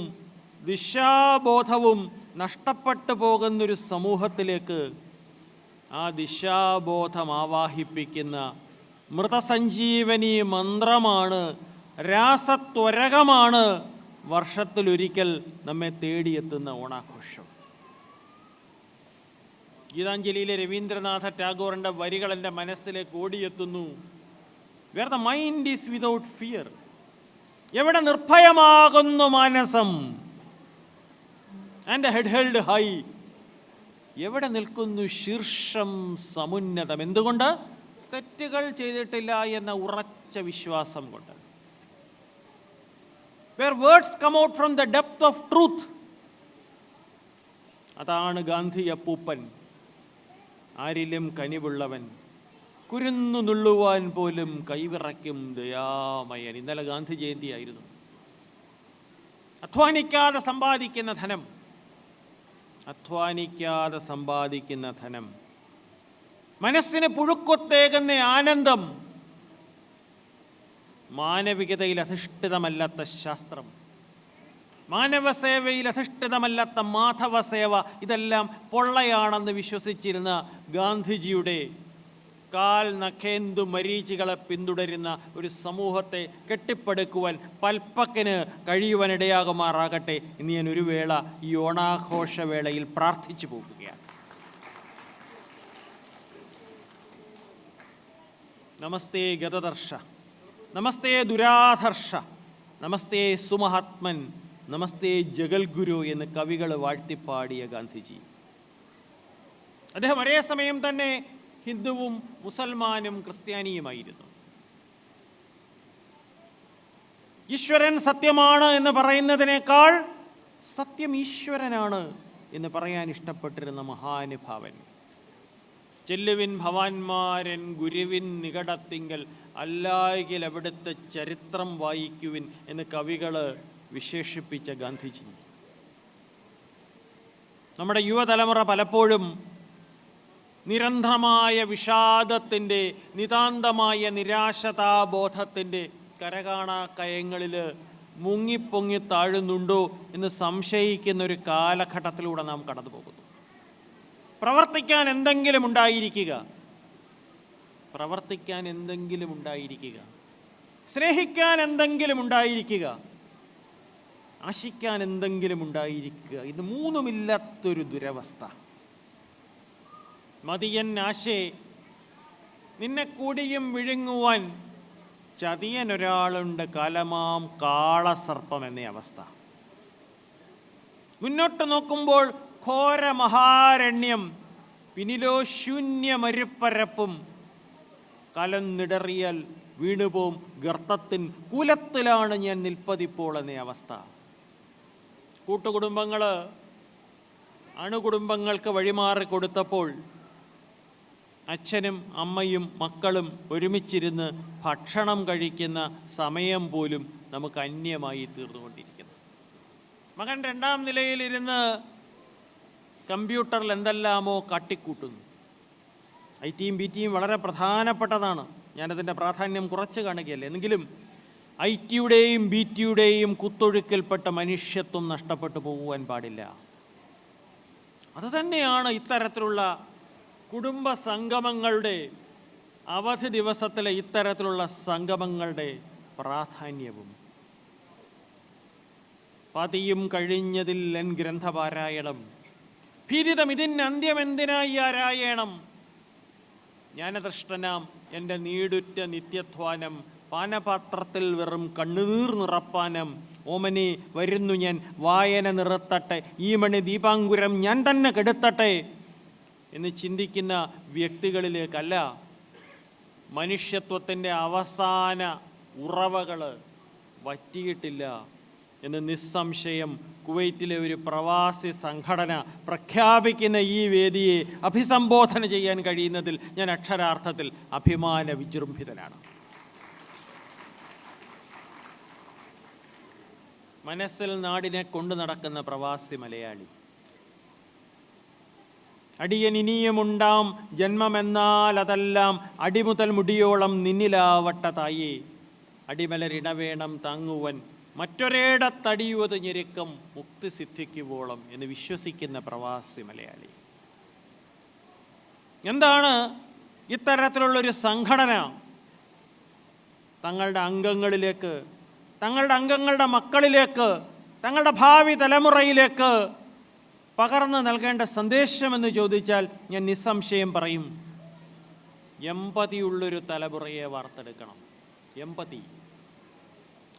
ദിശാബോധവും നഷ്ടപ്പെട്ടു പോകുന്നൊരു സമൂഹത്തിലേക്ക് ആ ദിശാബോധം ആവാഹിപ്പിക്കുന്ന മൃതസഞ്ജീവനി മന്ത്രമാണ്, രാസത്വരകമാണ് വർഷത്തിലൊരിക്കൽ നമ്മെ തേടിയെത്തുന്ന ഓണാഘോഷം. ഗീതാഞ്ജലിയിലെ രവീന്ദ്രനാഥ ടാഗോറിൻ്റെ വരികൾ എൻ്റെ മനസ്സിലേക്ക് ഓടിയെത്തുന്നു. Where the mind is without fear, എവിടെ നിർഭയമാകുന്നു മാനസം, ആൻഡ് ഹെഡ് ഹെൽഡ് ഹൈ, എവിടെ നിൽക്കുന്നു ശീർഷം സമുന്നതം. എന്തുകൊണ്ട്? തെറ്റുകൾ ചെയ്തിട്ടില്ല എന്ന ഉറച്ച വിശ്വാസം കൊണ്ട്. Where words come out from the depth of truth. അതാണ് ഗാന്ധി അപ്പൂപ്പൻ. ആരിലും കനിവുള്ളവൻ, കുരുന്നു നുള്ളുവാൻ പോലും കൈവിറയ്ക്കും ദയാമയൻ. ഇന്നലെ ഗാന്ധി ജയന്തിയായിരുന്നു. അധ്വാനിക്കാതെ സമ്പാദിക്കുന്ന ധനം, അധ്വാനിക്കാതെ സമ്പാദിക്കുന്ന ധനം, മനസ്സിന് പുഴുക്കൊത്തേകുന്ന ആനന്ദം, മാനവികതയിൽ അധിഷ്ഠിതമല്ലാത്ത ശാസ്ത്രം, മാനവസേവയിൽ അധിഷ്ഠിതമല്ലാത്ത മാധവസേവ, ഇതെല്ലാം പൊള്ളയാണെന്ന് വിശ്വസിച്ചിരുന്ന ഗാന്ധിജിയുടെ കാൽ നഖേന്ദു മരീചികളെ പിന്തുടരുന്ന ഒരു സമൂഹത്തെ കെട്ടിപ്പടുക്കുവാൻ പൽപ്പക്കിന് കഴിയുവാനിടയാകുമാറാകട്ടെ എന്ന് ഞാൻ ഒരു വേള ഈ ഓണാഘോഷവേളയിൽ പ്രാർത്ഥിച്ചു പോകുകയാണ്. നമസ്തേ ഗതദർശ, നമസ്തേ ദുരാധർഷ, നമസ്തേ സുമഹാത്മൻ, നമസ്തേ ജഗൽഗുരു എന്ന് കവികൾ വാഴ്ത്തിപ്പാടിയ ഗാന്ധിജി. അദ്ദേഹം ഒരേ സമയം തന്നെ ഹിന്ദുവും മുസൽമാനും ക്രിസ്ത്യാനിയുമായിരുന്നു. ഈശ്വരൻ സത്യമാണ് എന്ന് പറയുന്നതിനേക്കാൾ സത്യം ഈശ്വരനാണ് എന്ന് പറയാൻ ഇഷ്ടപ്പെട്ടിരുന്ന മഹാനുഭാവൻ. ചെല്ലുവിൻ ഭവാന്മാരൻ ഗുരുവിൻ നികടത്തിങ്കൽ, അല്ലായെങ്കിൽ അവിടുത്തെ ചരിത്രം വായിക്കുവിൻ എന്ന് കവികൾ വിശേഷിപ്പിച്ച ഗാന്ധിജി. നമ്മുടെ യുവതലമുറ പലപ്പോഴും നിരന്തരമായ വിഷാദത്തിൻ്റെ, നിതാന്തമായ നിരാശതാബോധത്തിൻ്റെ കരകാണാ കയങ്ങളിൽ മുങ്ങിപ്പൊങ്ങി താഴുന്നുണ്ടോ എന്ന് സംശയിക്കുന്ന ഒരു കാലഘട്ടത്തിലൂടെ നാം കടന്നു പോകുന്നു. പ്രവർത്തിക്കാൻ എന്തെങ്കിലും ഉണ്ടായിരിക്കുക, പ്രവർത്തിക്കാൻ എന്തെങ്കിലും ഉണ്ടായിരിക്കുക, സ്നേഹിക്കാൻ എന്തെങ്കിലും ഉണ്ടായിരിക്കുക, ആശിക്കാൻ എന്തെങ്കിലും ഉണ്ടായിരിക്കുക. ഇത് മൂന്നുമില്ലാത്തൊരു ദുരവസ്ഥ. മതിയൻ ആശേ, നിന്നെ കൂടിയും വിഴുങ്ങുവാൻ ചതിയനൊരാളുണ്ട്, കാലമാം കാളസർപ്പം എന്ന അവസ്ഥ. മുന്നോട്ട് നോക്കുമ്പോൾ ഘോര മഹാരണ്യം, പിന്നിലോ ശൂന്യമരുപ്പരപ്പും, കലന്നിടറിയാൽ വീണുപോം ഗർത്തത്തിൻ കുലത്തിലാണ് ഞാൻ നിൽപ്പതിപ്പോൾ എന്ന അവസ്ഥ. കൂട്ടുകുടുംബങ്ങൾ അണുകുടുംബങ്ങൾക്ക് വഴിമാറി കൊടുത്തപ്പോൾ അച്ഛനും അമ്മയും മക്കളും ഒരുമിച്ചിരുന്ന് ഭക്ഷണം കഴിക്കുന്ന സമയം പോലും നമുക്ക് അന്യമായി തീർന്നുകൊണ്ടിരിക്കുന്നു. മകൻ 2ാം നിലയിലിരുന്ന് കമ്പ്യൂട്ടറിൽ എന്തെല്ലാമോ കാട്ടിക്കൂട്ടുന്നു. IT-യും BT-യും വളരെ പ്രധാനപ്പെട്ടതാണ്, ഞാനതിൻ്റെ പ്രാധാന്യം കുറച്ച് കാണുകയല്ലേ. എന്നെങ്കിലും IT-യുടെയും BT-യുടെയും കുത്തൊഴുക്കിൽപ്പെട്ട മനുഷ്യത്വം നഷ്ടപ്പെട്ടു പോകുവാൻ പാടില്ല. അതുതന്നെയാണ് ഇത്തരത്തിലുള്ള കുടുംബ സംഗമങ്ങളുടെ, അവധി ദിവസത്തിലെ ഇത്തരത്തിലുള്ള സംഗമങ്ങളുടെ പ്രാധാന്യവും. പതിയും കഴിഞ്ഞതിൽ എൻ ഗ്രന്ഥപാരായണം, ഭീതിതം ഇതിന് അന്ത്യമെന്തിനായി ആരായണം. ജ്ഞാനതൃഷ്ടനാം എൻ്റെ നീടുറ്റ നിത്യധ്വാനം, പാനപാത്രത്തിൽ വെറും കണ്ണുനീർ നിറപ്പാനം. ഓമനെ വരുന്നു ഞാൻ, വായന നിർത്തട്ടെ, ഈ മണി ദീപാങ്കുരം ഞാൻ തന്നെ കെടുത്തട്ടെ എന്ന് ചിന്തിക്കുന്ന വ്യക്തികളിലേക്കല്ല, മനുഷ്യത്വത്തിൻ്റെ അവസാന ഉറവകൾ വറ്റിയിട്ടില്ല എന്ന് നിസ്സംശയം കുവൈറ്റിലെ ഒരു പ്രവാസി സംഘടന പ്രഖ്യാപിക്കുന്ന ഈ വേദിയെ അഭിസംബോധന ചെയ്യാൻ കഴിയുന്നതിൽ ഞാൻ അക്ഷരാർത്ഥത്തിൽ അഭിമാന വിജൃംഭിതനാണ്. മനസ്സിൽ നാടിനെ കൊണ്ടു നടക്കുന്ന പ്രവാസി മലയാളി. അടിയൻ ഇനിയുമുണ്ടാം ജന്മമെന്നാൽ അതെല്ലാം അടിമുതൽ മുടിയോളം നിന്നിലാവട്ട തായേ, അടിമലരിടവേണം താങ്ങുവൻ മറ്റൊരേടത്തടിയുവത് ഞെരുക്കം മുക്തി സിദ്ധിക്കുവോളം എന്ന് വിശ്വസിക്കുന്ന പ്രവാസി മലയാളി. എന്താണ് ഇത്തരത്തിലുള്ളൊരു സംഘടന തങ്ങളുടെ അംഗങ്ങളിലേക്ക്, തങ്ങളുടെ അംഗങ്ങളുടെ മക്കളിലേക്ക്, തങ്ങളുടെ ഭാവി തലമുറയിലേക്ക് പകർന്നു നൽകേണ്ട സന്ദേശമെന്ന് ചോദിച്ചാൽ ഞാൻ നിസ്സംശയം പറയും, എമ്പതിയുള്ളൊരു തലമുറയെ വാർത്തെടുക്കണം. എമ്പതി,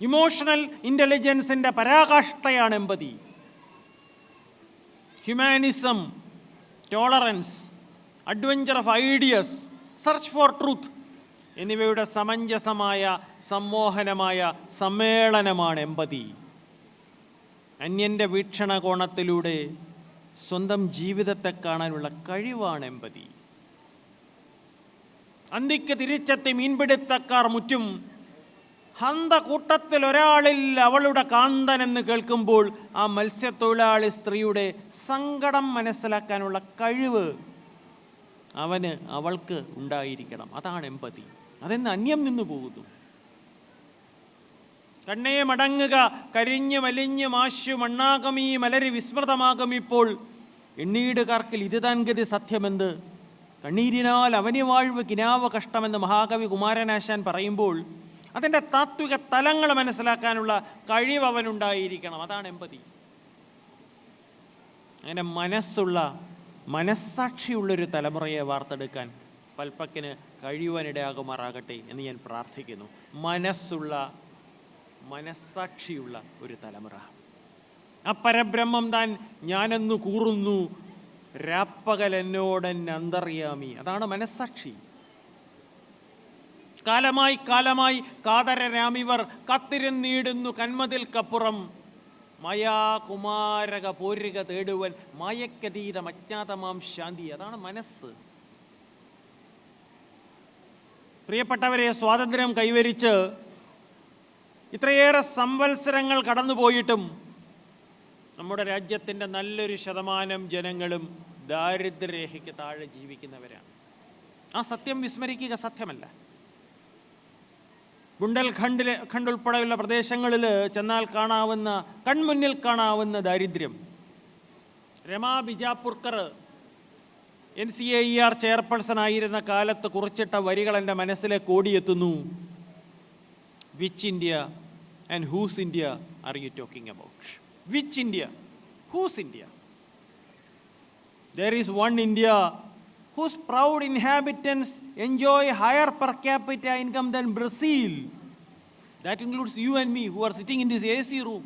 ഇമോഷണൽ ഇൻ്റലിജൻസിൻ്റെ പരാകാഷ്ഠയാണ് empathy. Humanism, tolerance, adventure of ideas, search for truth എന്നിവയുടെ സമഞ്ജസമായ സമ്മോഹനമായ സമ്മേളനമാണ് എമ്പതി. അന്യൻ്റെ വീക്ഷണകോണത്തിലൂടെ സ്വന്തം ജീവിതത്തെ കാണാനുള്ള കഴിവാണ് എമ്പതി. അന്തിക്ക് തിരിച്ചെത്തി മീൻപിടുത്തക്കാർ മുറ്റും ഹന്ത കൂട്ടത്തിൽ ഒരാളിൽ അവളുടെ കാന്തൻ എന്ന് കേൾക്കുമ്പോൾ ആ മത്സ്യത്തൊഴിലാളി സ്ത്രീയുടെ സങ്കടം മനസ്സിലാക്കാനുള്ള കഴിവ് അവന് അവൾക്ക് ഉണ്ടായിരിക്കണം. അതാണ് എമ്പതി. അതെന്ന് അന്യം നിന്നു പോകുന്നു. കണ്ണേ മടങ്ങുക, കരിഞ്ഞു വലിഞ്ഞു മാശു മണ്ണാകും ഈ മലരി വിസ്മൃതമാകും ഇപ്പോൾ, എണ്ണീട് കാർക്കിൽ ഇത് താൻ ഗതി സത്യമെന്ത്, കണ്ണീരിനാൽ അവനി വാഴ്വ് കിനാവ് കഷ്ടമെന്ന് മഹാകവി കുമാരനാശാൻ പറയുമ്പോൾ അതിൻ്റെ താത്വിക തലങ്ങൾ മനസ്സിലാക്കാനുള്ള കഴിവ് അവനുണ്ടായിരിക്കണം. അതാണ് എമ്പതി. അങ്ങനെ മനസ്സാക്ഷിയുള്ളൊരു തലമുറയെ വാർത്തെടുക്കാൻ പൽപ്പക്കിന് കഴിയുവാനിടയാകുമാറാകട്ടെ എന്ന് ഞാൻ പ്രാർത്ഥിക്കുന്നു. മനസ്സാക്ഷിയുള്ള ഒരു തലമുറ. ആ പരബ്രഹ്മം താൻ ഞാനെന്നു കൂറുന്നു, രാപ്പകൽ എന്നോടൻ അന്തർയാമി. അതാണ് മനസ്സാക്ഷി. കാലമായി കാതരരാമിവർ കാത്തിരുന്നീടുന്നു കന്മതിൽക്കപ്പുറം, മായാ കുമാരക പോരുക തേടുവൻ മായക്കതീതം അജ്ഞാതമാം ശാന്തി. അതാണ് മനസ്സ്. പ്രിയപ്പെട്ടവരെ, സ്വാതന്ത്ര്യം കൈവരിച്ച് ഇത്രയേറെ സംവത്സരങ്ങൾ കടന്നുപോയിട്ടും നമ്മുടെ രാജ്യത്തിൻ്റെ നല്ലൊരു ശതമാനം ജനങ്ങളും ദാരിദ്ര്യരേഖയ്ക്ക് താഴെ ജീവിക്കുന്നവരാണ്. ആ സത്യം വിസ്മരിക്കുക സത്യമല്ല. ബുണ്ടൽഖണ്ഡ് ഉൾപ്പെടെയുള്ള പ്രദേശങ്ങളിൽ ചെന്നാൽ കാണാവുന്ന, കൺമുന്നിൽ കാണാവുന്ന ദാരിദ്ര്യം. രമാ ബിജാപുർക്കർ NCAER ചെയർപേഴ്സൺ ആയിരുന്ന കാലത്ത് കുറിച്ചിട്ട വരികൾ എൻ്റെ മനസ്സിലേക്ക് ഓടിയെത്തുന്നു. Which India and whose India are you talking about? Which India? Whose India? There is one India whose proud inhabitants enjoy higher per capita income than Brazil. That includes you and me who are sitting in this AC room.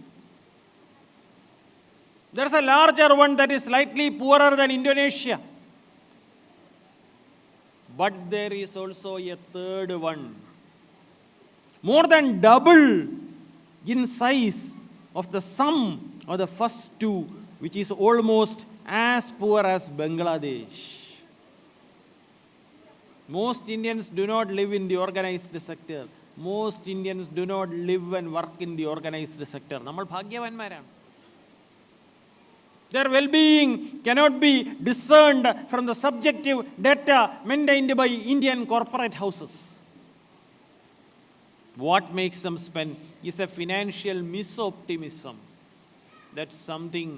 There's a larger one that is slightly poorer than Indonesia. But there is also a third one, more than double in size of the sum of the first two, which is almost as poor as Bangladesh. Most Indians do not live in the organized sector. Most Indians do not live and work in the organized sector. നമ്മൾ ഭാഗ്യവാന്മാരാണ്. Their well-being cannot be discerned from the subjective data maintained by Indian corporate houses. What makes them spend is a financial misoptimism that something,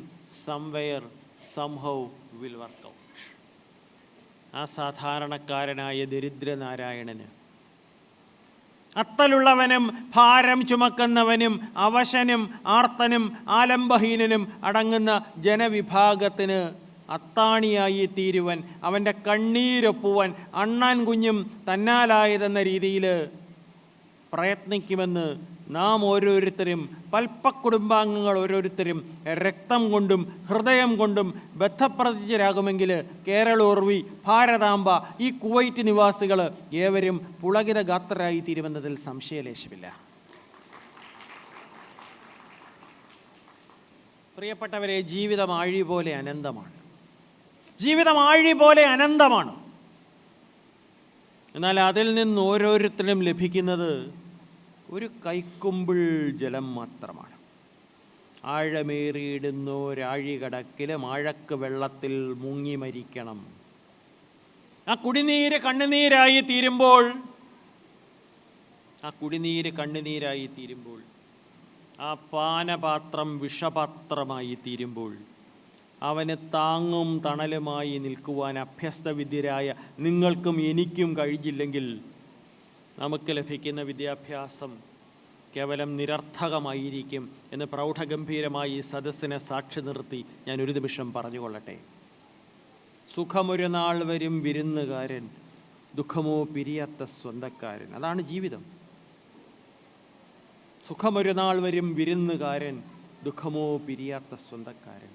somewhere, somehow will work out. ആ സാധാരണക്കാരനായ ദരിദ്രനാരായണന്, അത്തലുള്ളവനും ഭാരം ചുമക്കുന്നവനും അവശനും ആർത്തനും ആലംബഹീനനും അടങ്ങുന്ന ജനവിഭാഗത്തിന് അത്താണിയായി തീരുവൻ, അവൻ്റെ കണ്ണീരൊപ്പുവൻ അണ്ണാൻ കുഞ്ഞും തന്നാലായതെന്ന രീതിയിൽ പ്രയത്നിക്കുമെന്ന് നാം ഓരോരുത്തരും, പൽപ്പക്കുടുംബാംഗങ്ങൾ ഓരോരുത്തരും രക്തം കൊണ്ടും ഹൃദയം കൊണ്ടും ബദ്ധപ്രതിജ്ഞരാകുമെങ്കിൽ കേരളോർവി, ഭാരതാംബ, ഈ കുവൈറ്റ് നിവാസികൾ ഏവരും പുളകിതഗാത്രരായി തീരുമെന്നതിൽ സംശയലേശമില്ല. പ്രിയപ്പെട്ടവരെ, ജീവിതം ആഴി പോലെ അനന്തമാണ്. ജീവിതം ആഴി പോലെ അനന്തമാണ്. എന്നാൽ അതിൽ നിന്ന് ഓരോരുത്തരും ലഭിക്കുന്നത് ഒരു കൈക്കുമ്പിൾ ജലം മാത്രമാണ്. ആഴമേറിയിടുന്നോരാഴികടക്കിലും ആഴക്ക് വെള്ളത്തിൽ മുങ്ങി മരിക്കണം. ആ കുടിനീര് കണ്ണുനീരായി തീരുമ്പോൾ, ആ പാനപാത്രം വിഷപാത്രമായി തീരുമ്പോൾ, അവന് താങ്ങും തണലുമായി നിൽക്കുവാൻ അഭ്യസ്തവിദ്യരായ നിങ്ങൾക്കും എനിക്കും കഴിഞ്ഞില്ലെങ്കിൽ നമുക്ക് ലഭിക്കുന്ന വിദ്യാഭ്യാസം കേവലം നിരർത്ഥകമായിരിക്കും എന്ന് പ്രൗഢഗംഭീരമായി ഈ സദസ്സിനെ സാക്ഷി നിർത്തി ഞാൻ ഒരു നിമിഷം പറഞ്ഞുകൊള്ളട്ടെ. സുഖമൊരു നാൾ വരും വിരുന്നുകാരൻ, ദുഃഖമോ പിരിയാത്ത സ്വന്തക്കാരൻ. അതാണ് ജീവിതം. സുഖമൊരു നാൾ വരും വിരുന്നുകാരൻ, ദുഃഖമോ പിരിയാത്ത സ്വന്തക്കാരൻ.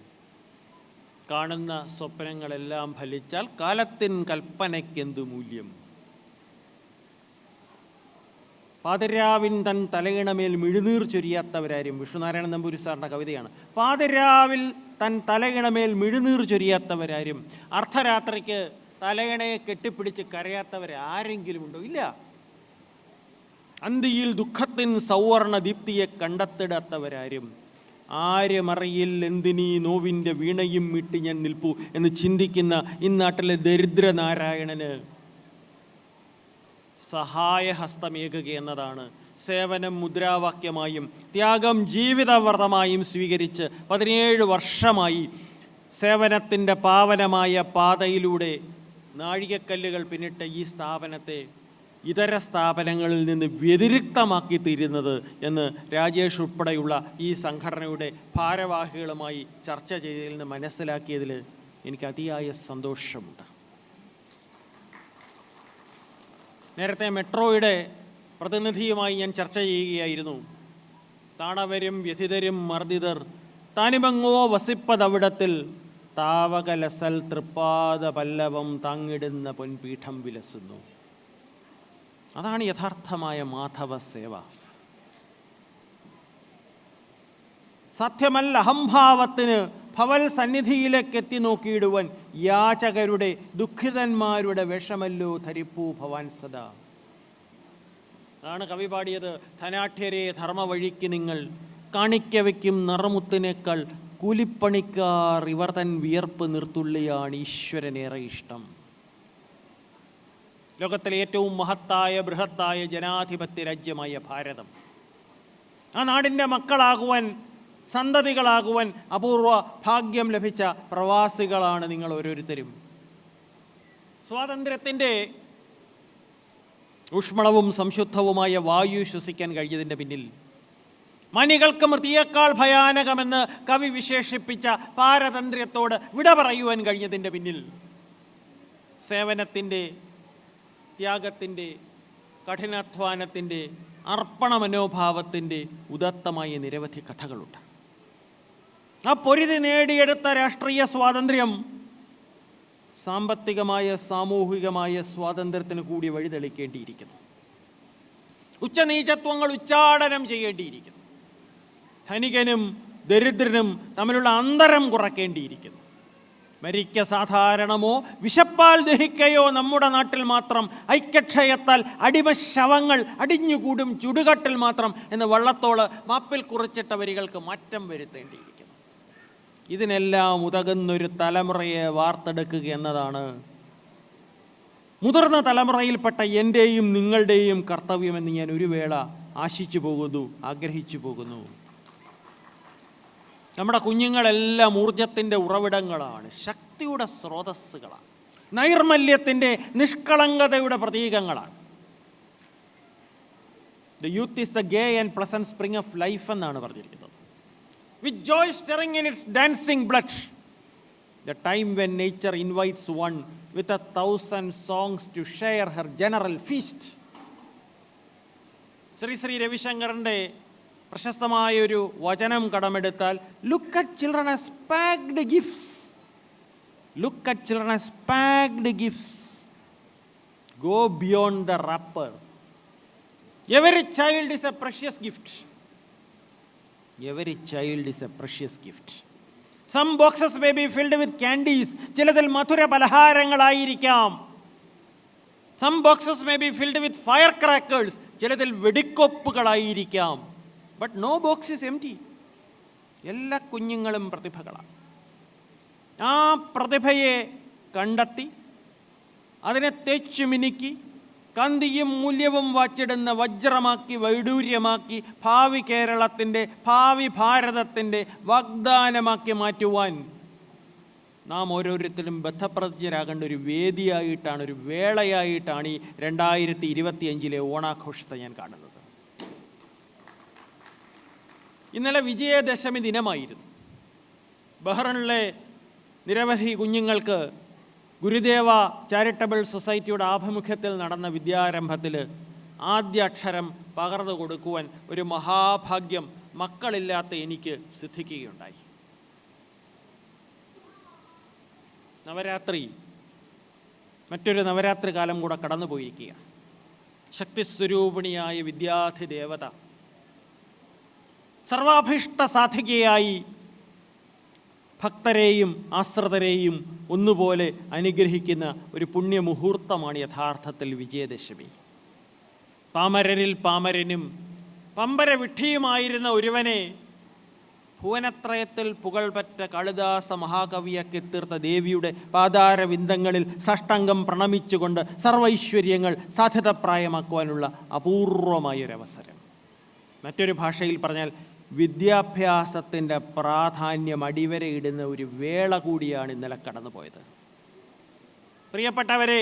കാണുന്ന സ്വപ്നങ്ങളെല്ലാം ഫലിച്ചാൽ കാലത്തിൻ കൽപ്പനയ്ക്കെന്തു മൂല്യം? പാതിരാവിൻ തൻ തലയിണമേൽ മിഴുനീർ ചൊരിയാത്തവരാരും, വിഷ്ണുനാരായണ നമ്പൂരി സാറിൻ്റെ കവിതയാണ്. പാതിരാവിൽ തൻ തലയിണമേൽ മിഴുനീർ ചൊരിയാത്തവരാരും, അർദ്ധരാത്രിക്ക് തലയിണയെ കെട്ടിപ്പിടിച്ച് കരയാത്തവരാരെങ്കിലും ഉണ്ടോ? ഇല്ല. അന്തിയിൽ ദുഃഖത്തിൻ സൗവർണ ദീപ്തിയെ കണ്ടെത്തിടാത്തവരാരും, ആരുമറിയിൽ എന്തിനീ നോവിൻ്റെ വീണയും മീട്ടി ഞാൻ നിൽപ്പൂ എന്ന് ചിന്തിക്കുന്ന ഇന്നാട്ടിലെ ദരിദ്രനാരായണന് സഹായഹസ്തമേകുക എന്നതാണ് സേവനം മുദ്രാവാക്യമായും ത്യാഗം ജീവിതവ്രതമായും സ്വീകരിച്ച് 17 വർഷമായി സേവനത്തിൻ്റെ പാവനമായ പാതയിലൂടെ നാഴികക്കല്ലുകൾ പിന്നിട്ട ഈ സ്ഥാപനത്തെ ഇതര സ്ഥാപനങ്ങളിൽ നിന്ന് വ്യതിരിക്തമാക്കി തീരുന്നത് എന്ന് രാജേഷ് ഉൾപ്പെടെയുള്ള ഈ സംഘടനയുടെ ഭാരവാഹികളുമായി ചർച്ച ചെയ്തതിൽ നിന്ന് മനസ്സിലാക്കിയതിൽ എനിക്ക് അതിയായ സന്തോഷമുണ്ട്. നേരത്തെ മെട്രോയുടെ പ്രതിനിധിയുമായി ഞാൻ ചർച്ച ചെയ്യുകയായിരുന്നു. താണവരും വ്യഥിതരും മർദ്ദിതർ താനിമങ്ങോ വസിപ്പതവിടത്തിൽ താവകലസൽ തൃപ്പാദ പല്ലവം താങ്ങിടുന്ന പൊൻപീഠം വിലസുന്നു. അതാണ് യഥാർത്ഥമായ മാധവ സേവ. സത്യമല്ല അഹംഭാവത്തിന് ഭവൽ സന്നിധിയിലേക്ക് എത്തി നോക്കിയിടുവൻ യാചകരുടെ ദുഃഖിതന്മാരുടെ വിഷമല്ലോ ധരിപ്പൂ ഭവാൻ സദാ. അതാണ് കവി പാടിയത്. ധനാഠ്യരെ ധർമ്മ വഴിക്ക് നിങ്ങൾ കാണിക്ക വയ്ക്കും നറുമുത്തിനേക്കാൾ കൂലിപ്പണിക്കാർ ഇവർ തൻ വിയർപ്പ് നിർത്തുള്ളിയാണ് ഈശ്വരനേറെ ഇഷ്ടം. ലോകത്തിലെ ഏറ്റവും മഹത്തായ ബൃഹത്തായ ജനാധിപത്യ രാജ്യമായ ഭാരതം, ആ നാടിൻ്റെ മക്കളാകുവാൻ, സന്തതികളാകുവാൻ അപൂർവ ഭാഗ്യം ലഭിച്ച പ്രവാസികളാണ് നിങ്ങൾ ഓരോരുത്തരും. സ്വാതന്ത്ര്യത്തിൻ്റെ ഊഷ്മളവും സംശുദ്ധവുമായ വായു ശ്വസിക്കാൻ കഴിഞ്ഞതിൻ്റെ പിന്നിൽ, മനികൾക്ക് മൃതിയേക്കാൾ ഭയാനകമെന്ന് കവി വിശേഷിപ്പിച്ച പാരതന്ത്ര്യത്തോട് വിട പറയുവാൻ കഴിഞ്ഞതിൻ്റെ പിന്നിൽ സേവനത്തിൻ്റെ, ത്യാഗത്തിൻ്റെ, കഠിനാധ്വാനത്തിൻ്റെ, അർപ്പണ മനോഭാവത്തിൻ്റെ ഉദത്തമായ നിരവധി കഥകളുണ്ട്. ആ പൊരുതി നേടിയെടുത്ത രാഷ്ട്രീയ സ്വാതന്ത്ര്യം സാമ്പത്തികമായ സാമൂഹികമായ സ്വാതന്ത്ര്യത്തിന് കൂടി വഴിതെളിക്കേണ്ടിയിരിക്കുന്നു. ഉച്ചനീചത്വങ്ങൾ ഉച്ചാടനം ചെയ്യേണ്ടിയിരിക്കുന്നു. ധനികനും ദരിദ്രനും തമ്മിലുള്ള അന്തരം കുറയ്ക്കേണ്ടിയിരിക്കുന്നു. മരിക്ക സാധാരണമോ വിശപ്പാൽ ദഹിക്കയോ നമ്മുടെ നാട്ടിൽ മാത്രം ഐക്യക്ഷയത്താൽ അടിമ ശവങ്ങൾ അടിഞ്ഞുകൂടും ചുടുകട്ടിൽ മാത്രം എന്ന് വള്ളത്തോള് മാപ്പിൽ കുറിച്ചിട്ട വരികൾക്ക് മാറ്റം വരുത്തേണ്ടിയിരിക്കുന്നു. ഇതിനെല്ലാം ഉതകുന്നൊരു തലമുറയെ വാർത്തെടുക്കുക എന്നതാണ് മുതിർന്ന തലമുറയിൽപ്പെട്ട എൻ്റെയും നിങ്ങളുടെയും കർത്തവ്യമെന്ന് ഞാൻ ഒരു വേള ആശിച്ചു പോകുന്നു, ആഗ്രഹിച്ചു പോകുന്നു. നമ്മുടെ കുഞ്ഞുങ്ങളെല്ലാം ഊർജത്തിൻ്റെ ഉറവിടങ്ങളാണ്, ശക്തിയുടെ സ്രോതസ്സുകളാണ്, നൈർമല്യത്തിൻ്റെ നിഷ്കളങ്കതയുടെ പ്രതീകങ്ങളാണ്. The youth is the gay and pleasant spring of life എന്നാണ് പറഞ്ഞിരിക്കുന്നത്. With joy stirring in its dancing blood, the time when nature invites one with 1,000 songs to share her general feast. Shri രവിശങ്കറിൻ്റെ പ്രശസ്തമായൊരു വചനം കടമെടുത്താൽ, look at children as packed gifts, look at children as packed gifts, go beyond the wrapper. Every child is a precious gift. Every child is a precious gift. Some boxes may be filled with candies. ചിലതിൽ മധുര പലഹാരങ്ങളായിരിക്കാം. Some boxes may be filled with firecrackers. ചിലതിൽ വെടിക്കൊപ്പുകളായിരിക്കാം. But no box is empty. എല്ലാ കുഞ്ഞുങ്ങളും പ്രതിഭകളാണ്. ആ പ്രതിഭയെ കണ്ടെത്തി അതിനെ തേച്ചു മിനുക്കി കാന്തിയും മൂല്യവും വാച്ചിടുന്ന വജ്രമാക്കി വൈഡൂര്യമാക്കി ഭാവി കേരളത്തിൻ്റെ, ഭാവി ഭാരതത്തിൻ്റെ വാഗ്ദാനമാക്കി മാറ്റുവാൻ നാം ഓരോരുത്തരും ബദ്ധപ്രതിജ്ഞരാകേണ്ട ഒരു വേദിയായിട്ടാണ്, ഒരു വേളയായിട്ടാണ് ഈ 2025 ഓണാഘോഷത്തെ ഞാൻ കാണുന്നത്. ഇന്നലെ വിജയദശമി ദിനമായിരുന്നു. ബഹ്റൈനിലെ നിരവധി കുഞ്ഞുങ്ങൾക്ക് ഗുരുദേവ ചാരിറ്റബിൾ സൊസൈറ്റിയുടെ ആഭിമുഖ്യത്തിൽ നടന്ന വിദ്യാരംഭത്തിൽ ആദ്യ അക്ഷരം പകർന്നു കൊടുക്കുവാൻ ഒരു മഹാഭാഗ്യം മക്കളില്ലാത്ത എനിക്ക് സിദ്ധിക്കുകയുണ്ടായി. നവരാത്രി, മറ്റൊരു നവരാത്രി കാലം കൂടെ കടന്നുപോയിരിക്കുകയാണ്. ശക്തിസ്വരൂപിണിയായ വിദ്യാധിദേവത സർവാഭീഷ്ട സാധികയായി ഭക്തരെയും ആശ്രിതരെയും ഒന്നുപോലെ അനുഗ്രഹിക്കുന്ന ഒരു പുണ്യമുഹൂർത്തമാണ് യഥാർത്ഥത്തിൽ വിജയദശമി. പാമരനിൽ പാമരനും പമ്പര വിഡ്ഢിയുമായിരുന്ന ഒരുവനെ ഭുവനത്രയത്തിൽ പുകൾപറ്റ കാളിദാസ മഹാകവിയാക്കി തീർത്ത ദേവിയുടെ പാതാരവിന്ദങ്ങളിൽ സാഷ്ടാംഗം പ്രണമിച്ചുകൊണ്ട് സർവൈശ്വര്യങ്ങൾ സാധ്യതപ്രായമാക്കുവാനുള്ള അപൂർവമായൊരവസരം. മറ്റൊരു ഭാഷയിൽ പറഞ്ഞാൽ വിദ്യാഭ്യാസത്തിൻ്റെ പ്രാധാന്യം അടിവരയിടുന്ന ഒരു വേള കൂടിയാണ് ഇന്നലെ കടന്നുപോയത്. പ്രിയപ്പെട്ടവരെ,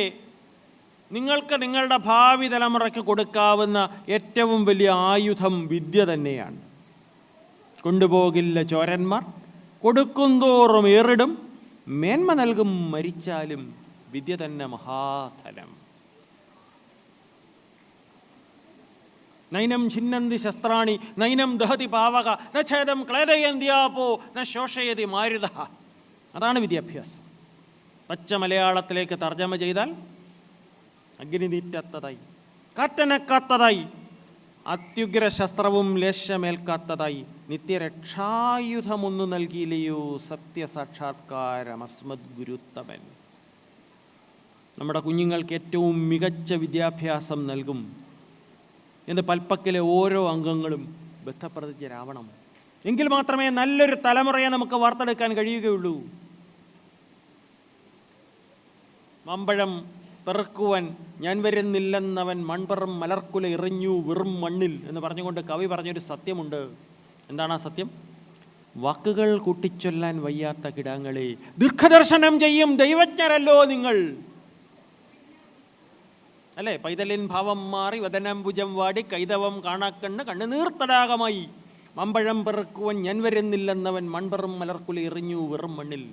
നിങ്ങൾക്ക് നിങ്ങളുടെ ഭാവി തലമുറയ്ക്ക് കൊടുക്കാവുന്ന ഏറ്റവും വലിയ ആയുധം വിദ്യ തന്നെയാണ്. കൊണ്ടുപോകില്ല ചോരന്മാർ, കൊടുക്കുന്തോറും ഏറിടും, മേന്മ നൽകും മരിച്ചാലും വിദ്യ തന്നെ മഹാധനം. നൈനം ഛിന്നന്തി ശസ്ത്രാണി നൈനം ദഹതി പാവക നഛേദം ക്ലേദയന്ത്യാപോ ന ശോഷയതി മാരുത. അതാണ് വിദ്യാഭ്യാസം. പച്ച മലയാളത്തിലേക്ക് തർജ്ജമ ചെയ്താൽ അഗ്നി നീറ്റാത്തതായി, കാറ്റനക്കാത്തതായി, അത്യുഗ്ര ശസ്ത്രവും ലേശമേൽക്കാത്തതായി നിത്യരക്ഷായുധമൊന്നു നൽകിയില്ലയോ സത്യസാക്ഷാത്കാരം അസ്മദ് ഗുരുത്തമൻ. നമ്മുടെ കുഞ്ഞുങ്ങൾക്ക് ഏറ്റവും മികച്ച വിദ്യാഭ്യാസം നൽകും എന്ന് പൽപ്പക്കിലെ ഓരോ അംഗങ്ങളും ബദ്ധപ്രതിജ്ഞരാവണം. എങ്കിൽ മാത്രമേ നല്ലൊരു തലമുറയെ നമുക്ക് വാർത്തെടുക്കാൻ കഴിയുകയുള്ളൂ. മമ്പഴം പെറുക്കുവാൻ ഞാൻ വരുന്നില്ലെന്നവൻ മൺപറും മലർക്കുല എറിഞ്ഞു വെറും മണ്ണിൽ എന്ന് പറഞ്ഞുകൊണ്ട് കവി പറഞ്ഞൊരു സത്യമുണ്ട്. എന്താണ് ആ സത്യം? വാക്കുകൾ കൂട്ടിച്ചൊല്ലാൻ വയ്യാത്ത കിടാങ്ങളെ, ദീർഘദർശനം ചെയ്യും ദൈവജ്ഞരല്ലോ നിങ്ങൾ. അല്ലേ? പൈതലിൻ ഭാവം മാറി വദനംബുജം വാടി കൈതവം കാണാക്കണ്ണ് കണ്ണുനീർത്തടാകമായി. മമ്പഴം പെറുക്കുവാൻ ഞാൻ വരുന്നില്ലെന്നവൻ മൺപറും മലർക്കുല എറിഞ്ഞു വെറും മണ്ണിൽ.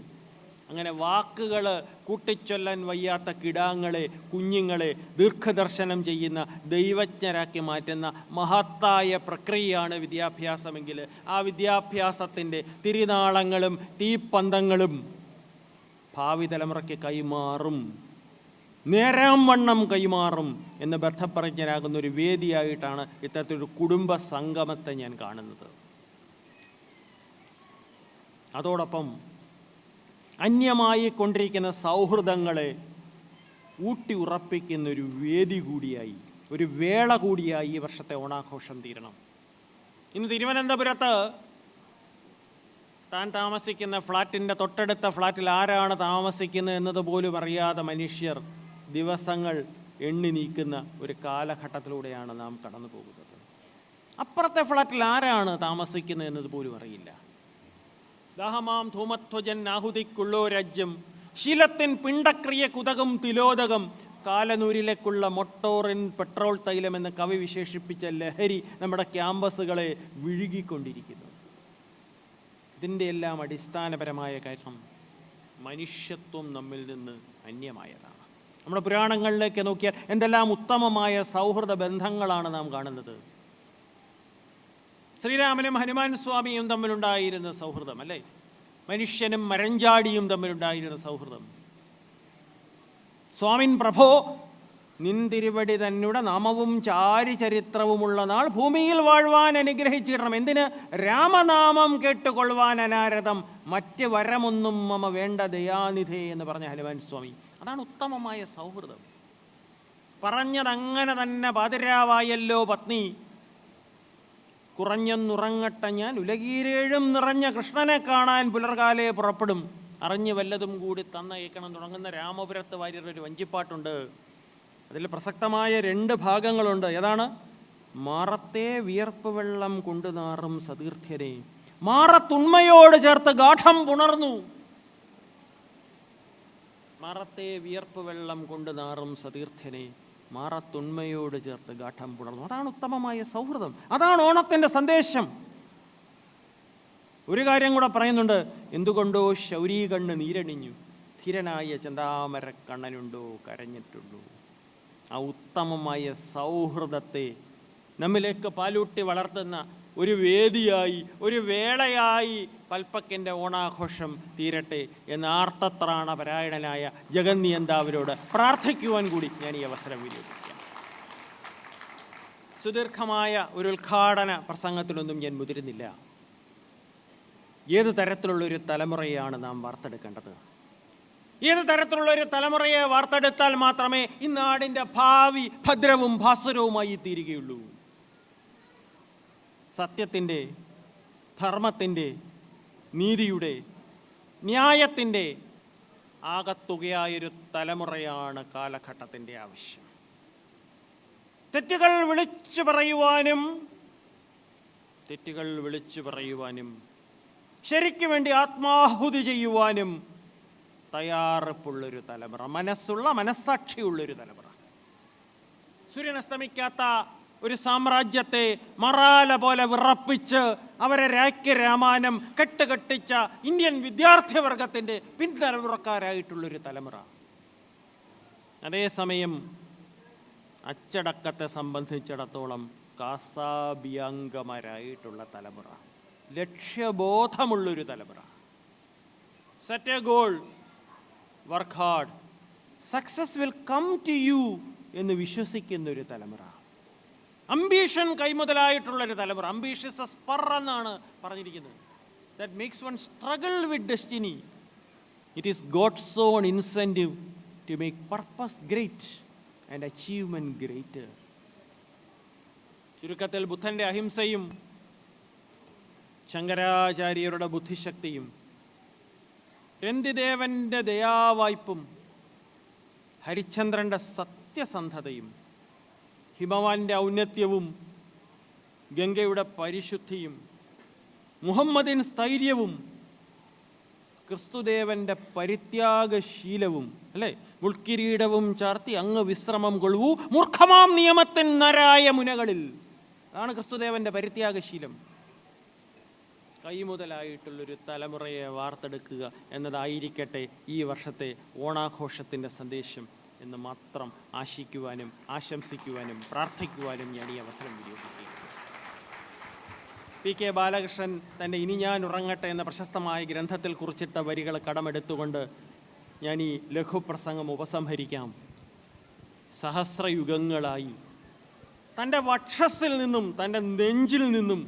അങ്ങനെ വാക്കുകൾ കൂട്ടിച്ചൊല്ലാൻ വയ്യാത്ത കിടാങ്ങളെ, കുഞ്ഞുങ്ങളെ ദീർഘദർശനം ചെയ്യുന്ന ദൈവജ്ഞരാക്കി മാറ്റുന്ന മഹത്തായ പ്രക്രിയയാണ് വിദ്യാഭ്യാസമെങ്കിൽ ആ വിദ്യാഭ്യാസത്തിൻ്റെ തിരിനാളങ്ങളും തീപ്പന്തങ്ങളും ഭാവി തലമുറയ്ക്ക് കൈമാറും, നേരാം വണ്ണം കൈമാറും എന്ന് ബദ്ധപ്രജ്ഞരാകുന്ന ഒരു വേദിയായിട്ടാണ് ഇത്തരത്തിലൊരു കുടുംബ സംഗമത്തെ ഞാൻ കാണുന്നത്. അതോടൊപ്പം അന്യമായി കൊണ്ടിരിക്കുന്ന സൗഹൃദങ്ങളെ ഊട്ടി ഉറപ്പിക്കുന്ന ഒരു വേദി കൂടിയായി, ഒരു വേള കൂടിയായി ഈ വർഷത്തെ ഓണാഘോഷം തീരണം. ഇന്ന് തിരുവനന്തപുരത്ത് താൻ താമസിക്കുന്ന ഫ്ലാറ്റിൻ്റെ തൊട്ടടുത്ത ഫ്ലാറ്റിൽ ആരാണ് താമസിക്കുന്നത് എന്നതുപോലും അറിയാതെ മനുഷ്യർ ദിവസങ്ങൾ എണ്ണി നീക്കുന്ന ഒരു കാലഘട്ടത്തിലൂടെയാണ് നാം കടന്നു പോകുന്നത്. അപ്പുറത്തെ ഫ്ലാറ്റിൽ ആരാണ് താമസിക്കുന്നത് എന്നതുപോലും അറിയില്ല. ദാഹമാം ധൂമധ്വജൻ ആഹുതിക്കുള്ളോ രാജ്യം, ശീലത്തിൻ പിണ്ടക്രിയ കുതകും തിലോദകം, കാലനൂരിലേക്കുള്ള മൊട്ടോറിൻ പെട്രോൾ തൈലം എന്ന കവി വിശേഷിപ്പിച്ച ലഹരി നമ്മുടെ ക്യാമ്പസുകളെ വിഴുകിക്കൊണ്ടിരിക്കുന്നു. ഇതിൻ്റെ എല്ലാം അടിസ്ഥാനപരമായ കാര്യം മനുഷ്യത്വം നമ്മിൽ നിന്ന് അന്യമായതാണ്. നമ്മുടെ പുരാണങ്ങളിലേക്ക് നോക്കിയാൽ എന്തെല്ലാം ഉത്തമമായ സൗഹൃദ ബന്ധങ്ങളാണ് നാം കാണുന്നത്. ശ്രീരാമനും ഹനുമാൻ സ്വാമിയും തമ്മിലുണ്ടായിരുന്ന സൗഹൃദം, അല്ലേ? മനുഷ്യനും മരഞ്ചാടിയും തമ്മിലുണ്ടായിരുന്ന സൗഹൃദം. സ്വാമിൻ പ്രഭോ നിന്തിരുവടി തന്നെ നാമവും ചാരിചരിത്രവുമുള്ള നാൾ ഭൂമിയിൽ വാഴ്വാൻ അനുഗ്രഹിച്ചിടണം. എന്തിന്? രാമനാമം കേട്ടുകൊള്ളുവാൻ അനാരതം, മറ്റ് വരമൊന്നും മമ വേണ്ട ദയാനിധേ എന്ന് പറഞ്ഞ ഹനുമാൻ സ്വാമി. അതാണ് ഉത്തമമായ സൗഹൃദം. പറഞ്ഞതങ്ങനെ തന്നെ പാതിരാവായല്ലോ പത്നി, കുറഞ്ഞൊന്നുറങ്ങട്ട ഞാൻ ഉലകീരേഴും നിറഞ്ഞ കൃഷ്ണനെ കാണാൻ പുലർകാലേ പുറപ്പെടും, അറിഞ്ഞു വല്ലതും കൂടി തന്നയക്കണം തുടങ്ങുന്ന രാമപുരത്ത് വാര്യരുടെ ഒരു വഞ്ചിപ്പാട്ടുണ്ട്. അതിൽ പ്രസക്തമായ 2 ഭാഗങ്ങളുണ്ട്. ഏതാണ്? മാറത്തെ വിയർപ്പ് വെള്ളം കൊണ്ടു നാറും സതീർത്ഥ്യനെ, മാറത്തുണ്മയോട് ചേർത്ത് ഗാഠം പുണർന്നു. മാറത്തെ വിയർപ്പ് വെള്ളം കൊണ്ടു നാറും സതീർത്ഥ്യനെ, മാറത്തുണ്മയോട് ചേർത്ത് ഗാഠം പുണർന്നു. അതാണ് ഉത്തമമായ സൗഹൃദം. അതാണ് ഓണത്തിൻ്റെ സന്ദേശം. ഒരു കാര്യം കൂടെ പറയുന്നുണ്ട്. എന്തുകൊണ്ടോ ശൗരീ കണ്ണ് നീരണിഞ്ഞു, ധീരനായ ചന്താമര കണ്ണനുണ്ടോ കരഞ്ഞിട്ടുള്ളൂ. ആ ഉത്തമമായ സൗഹൃദത്തെ നമ്മിലേക്ക് പാലൂട്ടി വളർത്തുന്ന ഒരു വേദിയായി, ഒരു വേളയായി പൽപ്പക്കിൻ്റെ ഓണാഘോഷം തീരട്ടെ എന്ന് ആർത്തത്രാണ പരായണനായ ജഗന്നിയന്താവരോട് പ്രാർത്ഥിക്കുവാൻ കൂടി ഞാൻ ഈ അവസരം വിനിയോഗിക്കാം. സുദീർഘമായ ഒരു ഉദ്ഘാടന പ്രസംഗത്തിലൊന്നും ഞാൻ മുതിരുന്നില്ല. ഏത് തരത്തിലുള്ളൊരു തലമുറയാണ് നാം വാർത്തെടുക്കേണ്ടത്? ഏത് തരത്തിലുള്ളൊരു തലമുറയെ വാർത്തെടുത്താൽ മാത്രമേ ഈ നാടിൻ്റെ ഭാവി ഭദ്രവും ഭാസുരവുമായി തീരുകയുള്ളൂ? സത്യത്തിൻ്റെ, ധർമ്മത്തിൻ്റെ, നീതിയുടെ, ന്യായത്തിൻ്റെ ആകത്തുകയായൊരു തലമുറയാണ് കാലഘട്ടത്തിൻ്റെ ആവശ്യം. തെറ്റുകൾ വിളിച്ചു പറയുവാനും ശരിക്കു വേണ്ടി ആത്മാഹുതി ചെയ്യുവാനും തയ്യാറെടുപ്പുള്ളൊരു തലമുറ, മനസ്സാക്ഷിയുള്ളൊരു തലമുറ. സൂര്യൻ അസ്തമിക്കാത്ത ഒരു സാമ്രാജ്യത്തെ മറാല പോലെ വിറപ്പിച്ച് അവരെ രാജ്യരാമാനം കെട്ടുകെട്ടിച്ച ഇന്ത്യൻ വിദ്യാർത്ഥിവർഗത്തിൻ്റെ പിൻതലമുറക്കാരായിട്ടുള്ളൊരു തലമുറ. അതേസമയം അച്ചടക്കത്തെ സംബന്ധിച്ചിടത്തോളം കാസാബിയാംഗമാരായിട്ടുള്ള തലമുറ, ലക്ഷ്യബോധമുള്ളൊരു തലമുറ. Set a goal, work hard, success will come to you എന്ന് വിശ്വസിക്കുന്നൊരു തലമുറ. അംബീഷൻ കൈമുതലായിട്ടുള്ളൊരു തലമുറ. അംബീഷ്യസ് സ്പർ എന്നാണ് പറഞ്ഞിരിക്കുന്നത്. That makes one struggle with destiny. It is God's own incentive to make purpose great and achievement greater. ചുരുക്കത്തിൽ ബുദ്ധൻ്റെ അഹിംസയും ശങ്കരാചാര്യരുടെ ബുദ്ധിശക്തിയും രന്തിദേവൻ്റെ ദയാവായ്പും ഹരിശ്ചന്ദ്രൻ്റെ സത്യസന്ധതയും ഹിമവാന്റെ ഔന്നത്യവും ഗംഗയുടെ പരിശുദ്ധിയും മുഹമ്മദിൻ സ്ഥൈര്യവും ക്രിസ്തുദേവൻ്റെ പരിത്യാഗശീലവും അല്ലേ, മുൾക്കിരീടവും ചാർത്തി അങ്ങ് വിശ്രമം കൊള്ളൂ മൂർഖമാം നിയമത്തിൻ നരായ മുനകളിൽ. അതാണ് ക്രിസ്തുദേവൻ്റെ പരിത്യാഗശീലം. കൈമുതലായിട്ടുള്ളൊരു തലമുറയെ വാർത്തെടുക്കുക എന്നതായിരിക്കട്ടെ ഈ വർഷത്തെ ഓണാഘോഷത്തിൻ്റെ സന്ദേശം എന്ന് മാത്രം ആശിക്കുവാനും ആശംസിക്കുവാനും പ്രാർത്ഥിക്കുവാനും ഞാൻ ഈ അവസരം വിനിയോഗിക്കുന്നു. പി കെ ബാലകൃഷ്ണൻ തൻ്റെ ഇനി ഞാൻ ഉറങ്ങട്ടെ എന്ന പ്രശസ്തമായ ഗ്രന്ഥത്തിൽ കുറിച്ചിട്ട വരികൾ കടമെടുത്തുകൊണ്ട് ഞാൻ ഈ ലഘുപ്രസംഗം ഉപസംഹരിക്കാം. സഹസ്രയുഗങ്ങളായി തൻ്റെ വക്ഷസ്സിൽ നിന്നും തൻ്റെ നെഞ്ചിൽ നിന്നും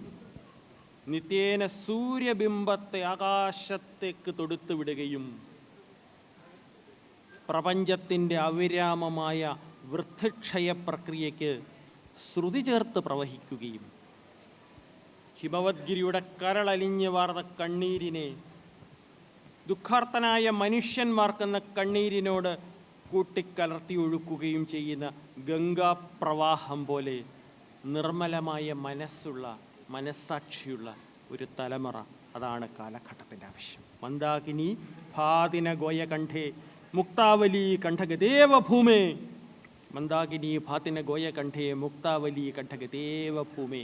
നിത്യേന സൂര്യബിംബത്തെ ആകാശത്തേക്ക് തൊടുത്തു വിടുകയും പ്രപഞ്ചത്തിൻ്റെ അവിരാമമായ വൃദ്ധക്ഷയ പ്രക്രിയയ്ക്ക് ശ്രുതി ചേർത്ത് പ്രവഹിക്കുകയും ഹിമവദ്ഗിരിയുടെ കരളലിഞ്ഞ് വാർന്ന കണ്ണീരിനെ ദുഃഖാർത്തനായ മനുഷ്യന്മാർക്കെന്ന കണ്ണീരിനോട് കൂട്ടിക്കലർത്തി ഒഴുക്കുകയും ചെയ്യുന്ന ഗംഗാപ്രവാഹം പോലെ നിർമ്മലമായ മനസ്സാക്ഷിയുള്ള ഒരു തലമുറ, അതാണ് കാലഘട്ടത്തിൻ്റെ ആവശ്യം. മന്ദാകിനി ഭാതിന ഗോയകണ്ഠേ മുക്താവലി കണ്ഠഗതേവ ഭൂമേ. മന്ദാകിനി ഭാതിന ഗോയകണ്ഠേ മുക്താവലി കണ്ഠഗതേവ ഭൂമേ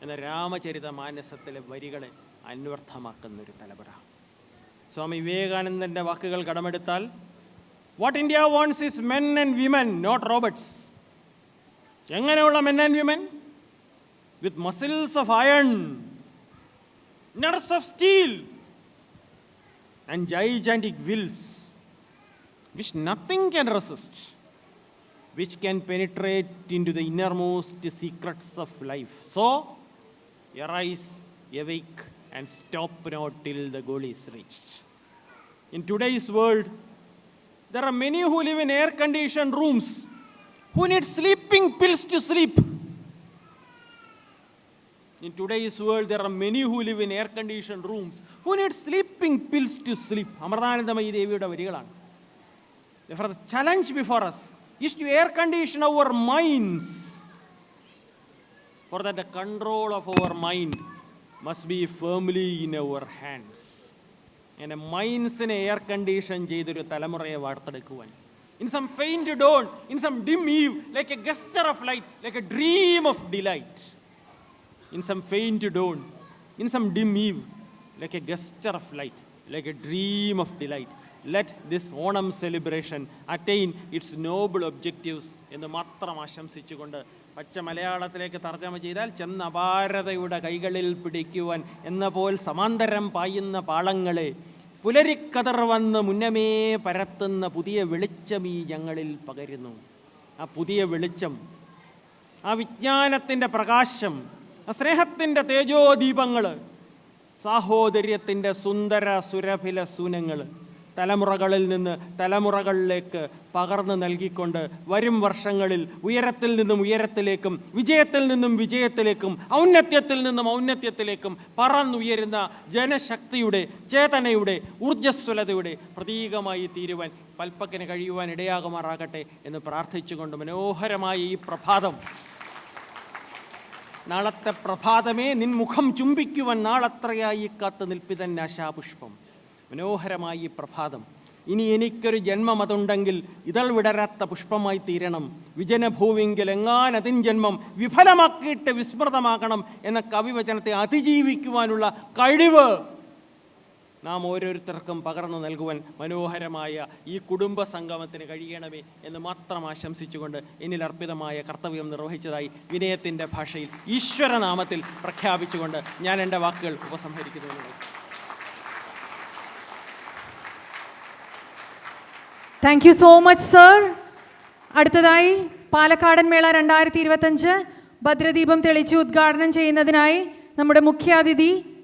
എന്ന രാമചരിത മാനസത്തിലെ വരികളെ അന്വർത്ഥമാക്കുന്നൊരു തലമുറ. സ്വാമി വിവേകാനന്ദൻ്റെ വാക്കുകൾ കടമെടുത്താൽ, what India wants is men and women, not robots. എങ്ങനെയുള്ള men and women? With muscles of iron, nerves of steel and gigantic wills which nothing can resist, which can penetrate into the innermost secrets of life. So arise, awake, and stop not till the goal is reached. In today's world, there are many who live in air-conditioned rooms, who need sleeping pills to sleep. In today's world, there are many who live in air-conditioned rooms, who need sleeping pills to sleep. Amritanandamayi ദേവിയുടെ വരികളാണ്. Therefore, the challenge before us is to air-condition our minds, for that the control of our mind must be firmly in our hands. And മൈൻഡ്സിനെ air condition ചെയ്തൊരു തലമുറയെ വാർത്തെടുക്കുവാൻ, in some faint dawn, in some dim eve, like a gesture of light, like a dream of delight. In some faint dawn, in some dim eve, like a gesture of light, like a dream of delight. Let this Onam celebration attain its noble objectives എന്ന് മാത്രം ആശംസിച്ചുകൊണ്ട് പച്ച മലയാളത്തിലേക്ക് തർജ്ജമ ചെയ്താൽ, ചെന്ന അപാരതയുടെ കൈകളിൽ പിടിക്കുവാൻ എന്ന പോൽ സമാന്തരം പായുന്ന പാളങ്ങളെ പുലരിക്കതർ വന്ന് മുന്നമേ പരത്തുന്ന പുതിയ വെളിച്ചം ഈ ഞങ്ങളിൽ പകരുന്നു. ആ പുതിയ വെളിച്ചം, ആ വിജ്ഞാനത്തിൻ്റെ പ്രകാശം, ആ സ്നേഹത്തിൻ്റെ തേജോദീപങ്ങൾ, സാഹോദര്യത്തിൻ്റെ സുന്ദര സുരഭില സൂനങ്ങൾ തലമുറകളിൽ നിന്ന് തലമുറകളിലേക്ക് പകർന്നു നൽകിക്കൊണ്ട് വരും വർഷങ്ങളിൽ ഉയരത്തിൽ നിന്നും ഉയരത്തിലേക്കും വിജയത്തിൽ നിന്നും വിജയത്തിലേക്കും ഔന്നത്യത്തിൽ നിന്നും ഔന്നത്യത്തിലേക്കും പറന്നുയരുന്ന ജനശക്തിയുടെ ചേതനയുടെ ഊർജ്ജസ്വലതയുടെ പ്രതീകമായി തീരുവാൻ പൽപ്പക്കിന് കഴിയുവാൻ ഇടയാകുമാറാകട്ടെ എന്ന് പ്രാർത്ഥിച്ചുകൊണ്ട് മനോഹരമായ ഈ പ്രഭാതം, നാളത്തെ പ്രഭാതമേ നിൻ മുഖം ചുംബിക്കുവാൻ നാളത്രയായി കാത്തു നിൽപ്പിതൻ ആശാപുഷ്പം. മനോഹരമായി പ്രഭാതം, ഇനി എനിക്കൊരു ജന്മമതുണ്ടെങ്കിൽ ഇതൾ വിടരാത്ത പുഷ്പമായി തീരണം. വിജനഭൂവിങ്കിൽ എങ്ങാനതിൻ ജന്മം വിഫലമാക്കിയിട്ട് വിസ്മൃതമാക്കണം എന്ന കവിവചനത്തെ അതിജീവിക്കുവാനുള്ള കഴിവ് നാം ഓരോരുത്തർക്കും പകർന്നു നൽകുവാൻ മനോഹരമായ ഈ കുടുംബ സംഗമത്തിന് കഴിയണമേ എന്ന് മാത്രം ആശംസിച്ചുകൊണ്ട് എന്നിൽ അർപ്പിതമായ കർത്തവ്യം നിർവഹിച്ചതായി വിനയത്തിൻ്റെ ഭാഷയിൽ ഈശ്വരനാമത്തിൽ പ്രഖ്യാപിച്ചുകൊണ്ട് ഞാൻ എൻ്റെ വാക്കുകൾ ഉപസംഹരിക്കുന്നു. Thank you so much sir. അടുത്തതായി പാലക്കാടൻ മേള 2025 ഭദ്രദീപം തെളിച്ച് ഉദ്ഘാടനം ചെയ്യുന്നതിനായി നമ്മുടെ മുഖ്യാതിഥി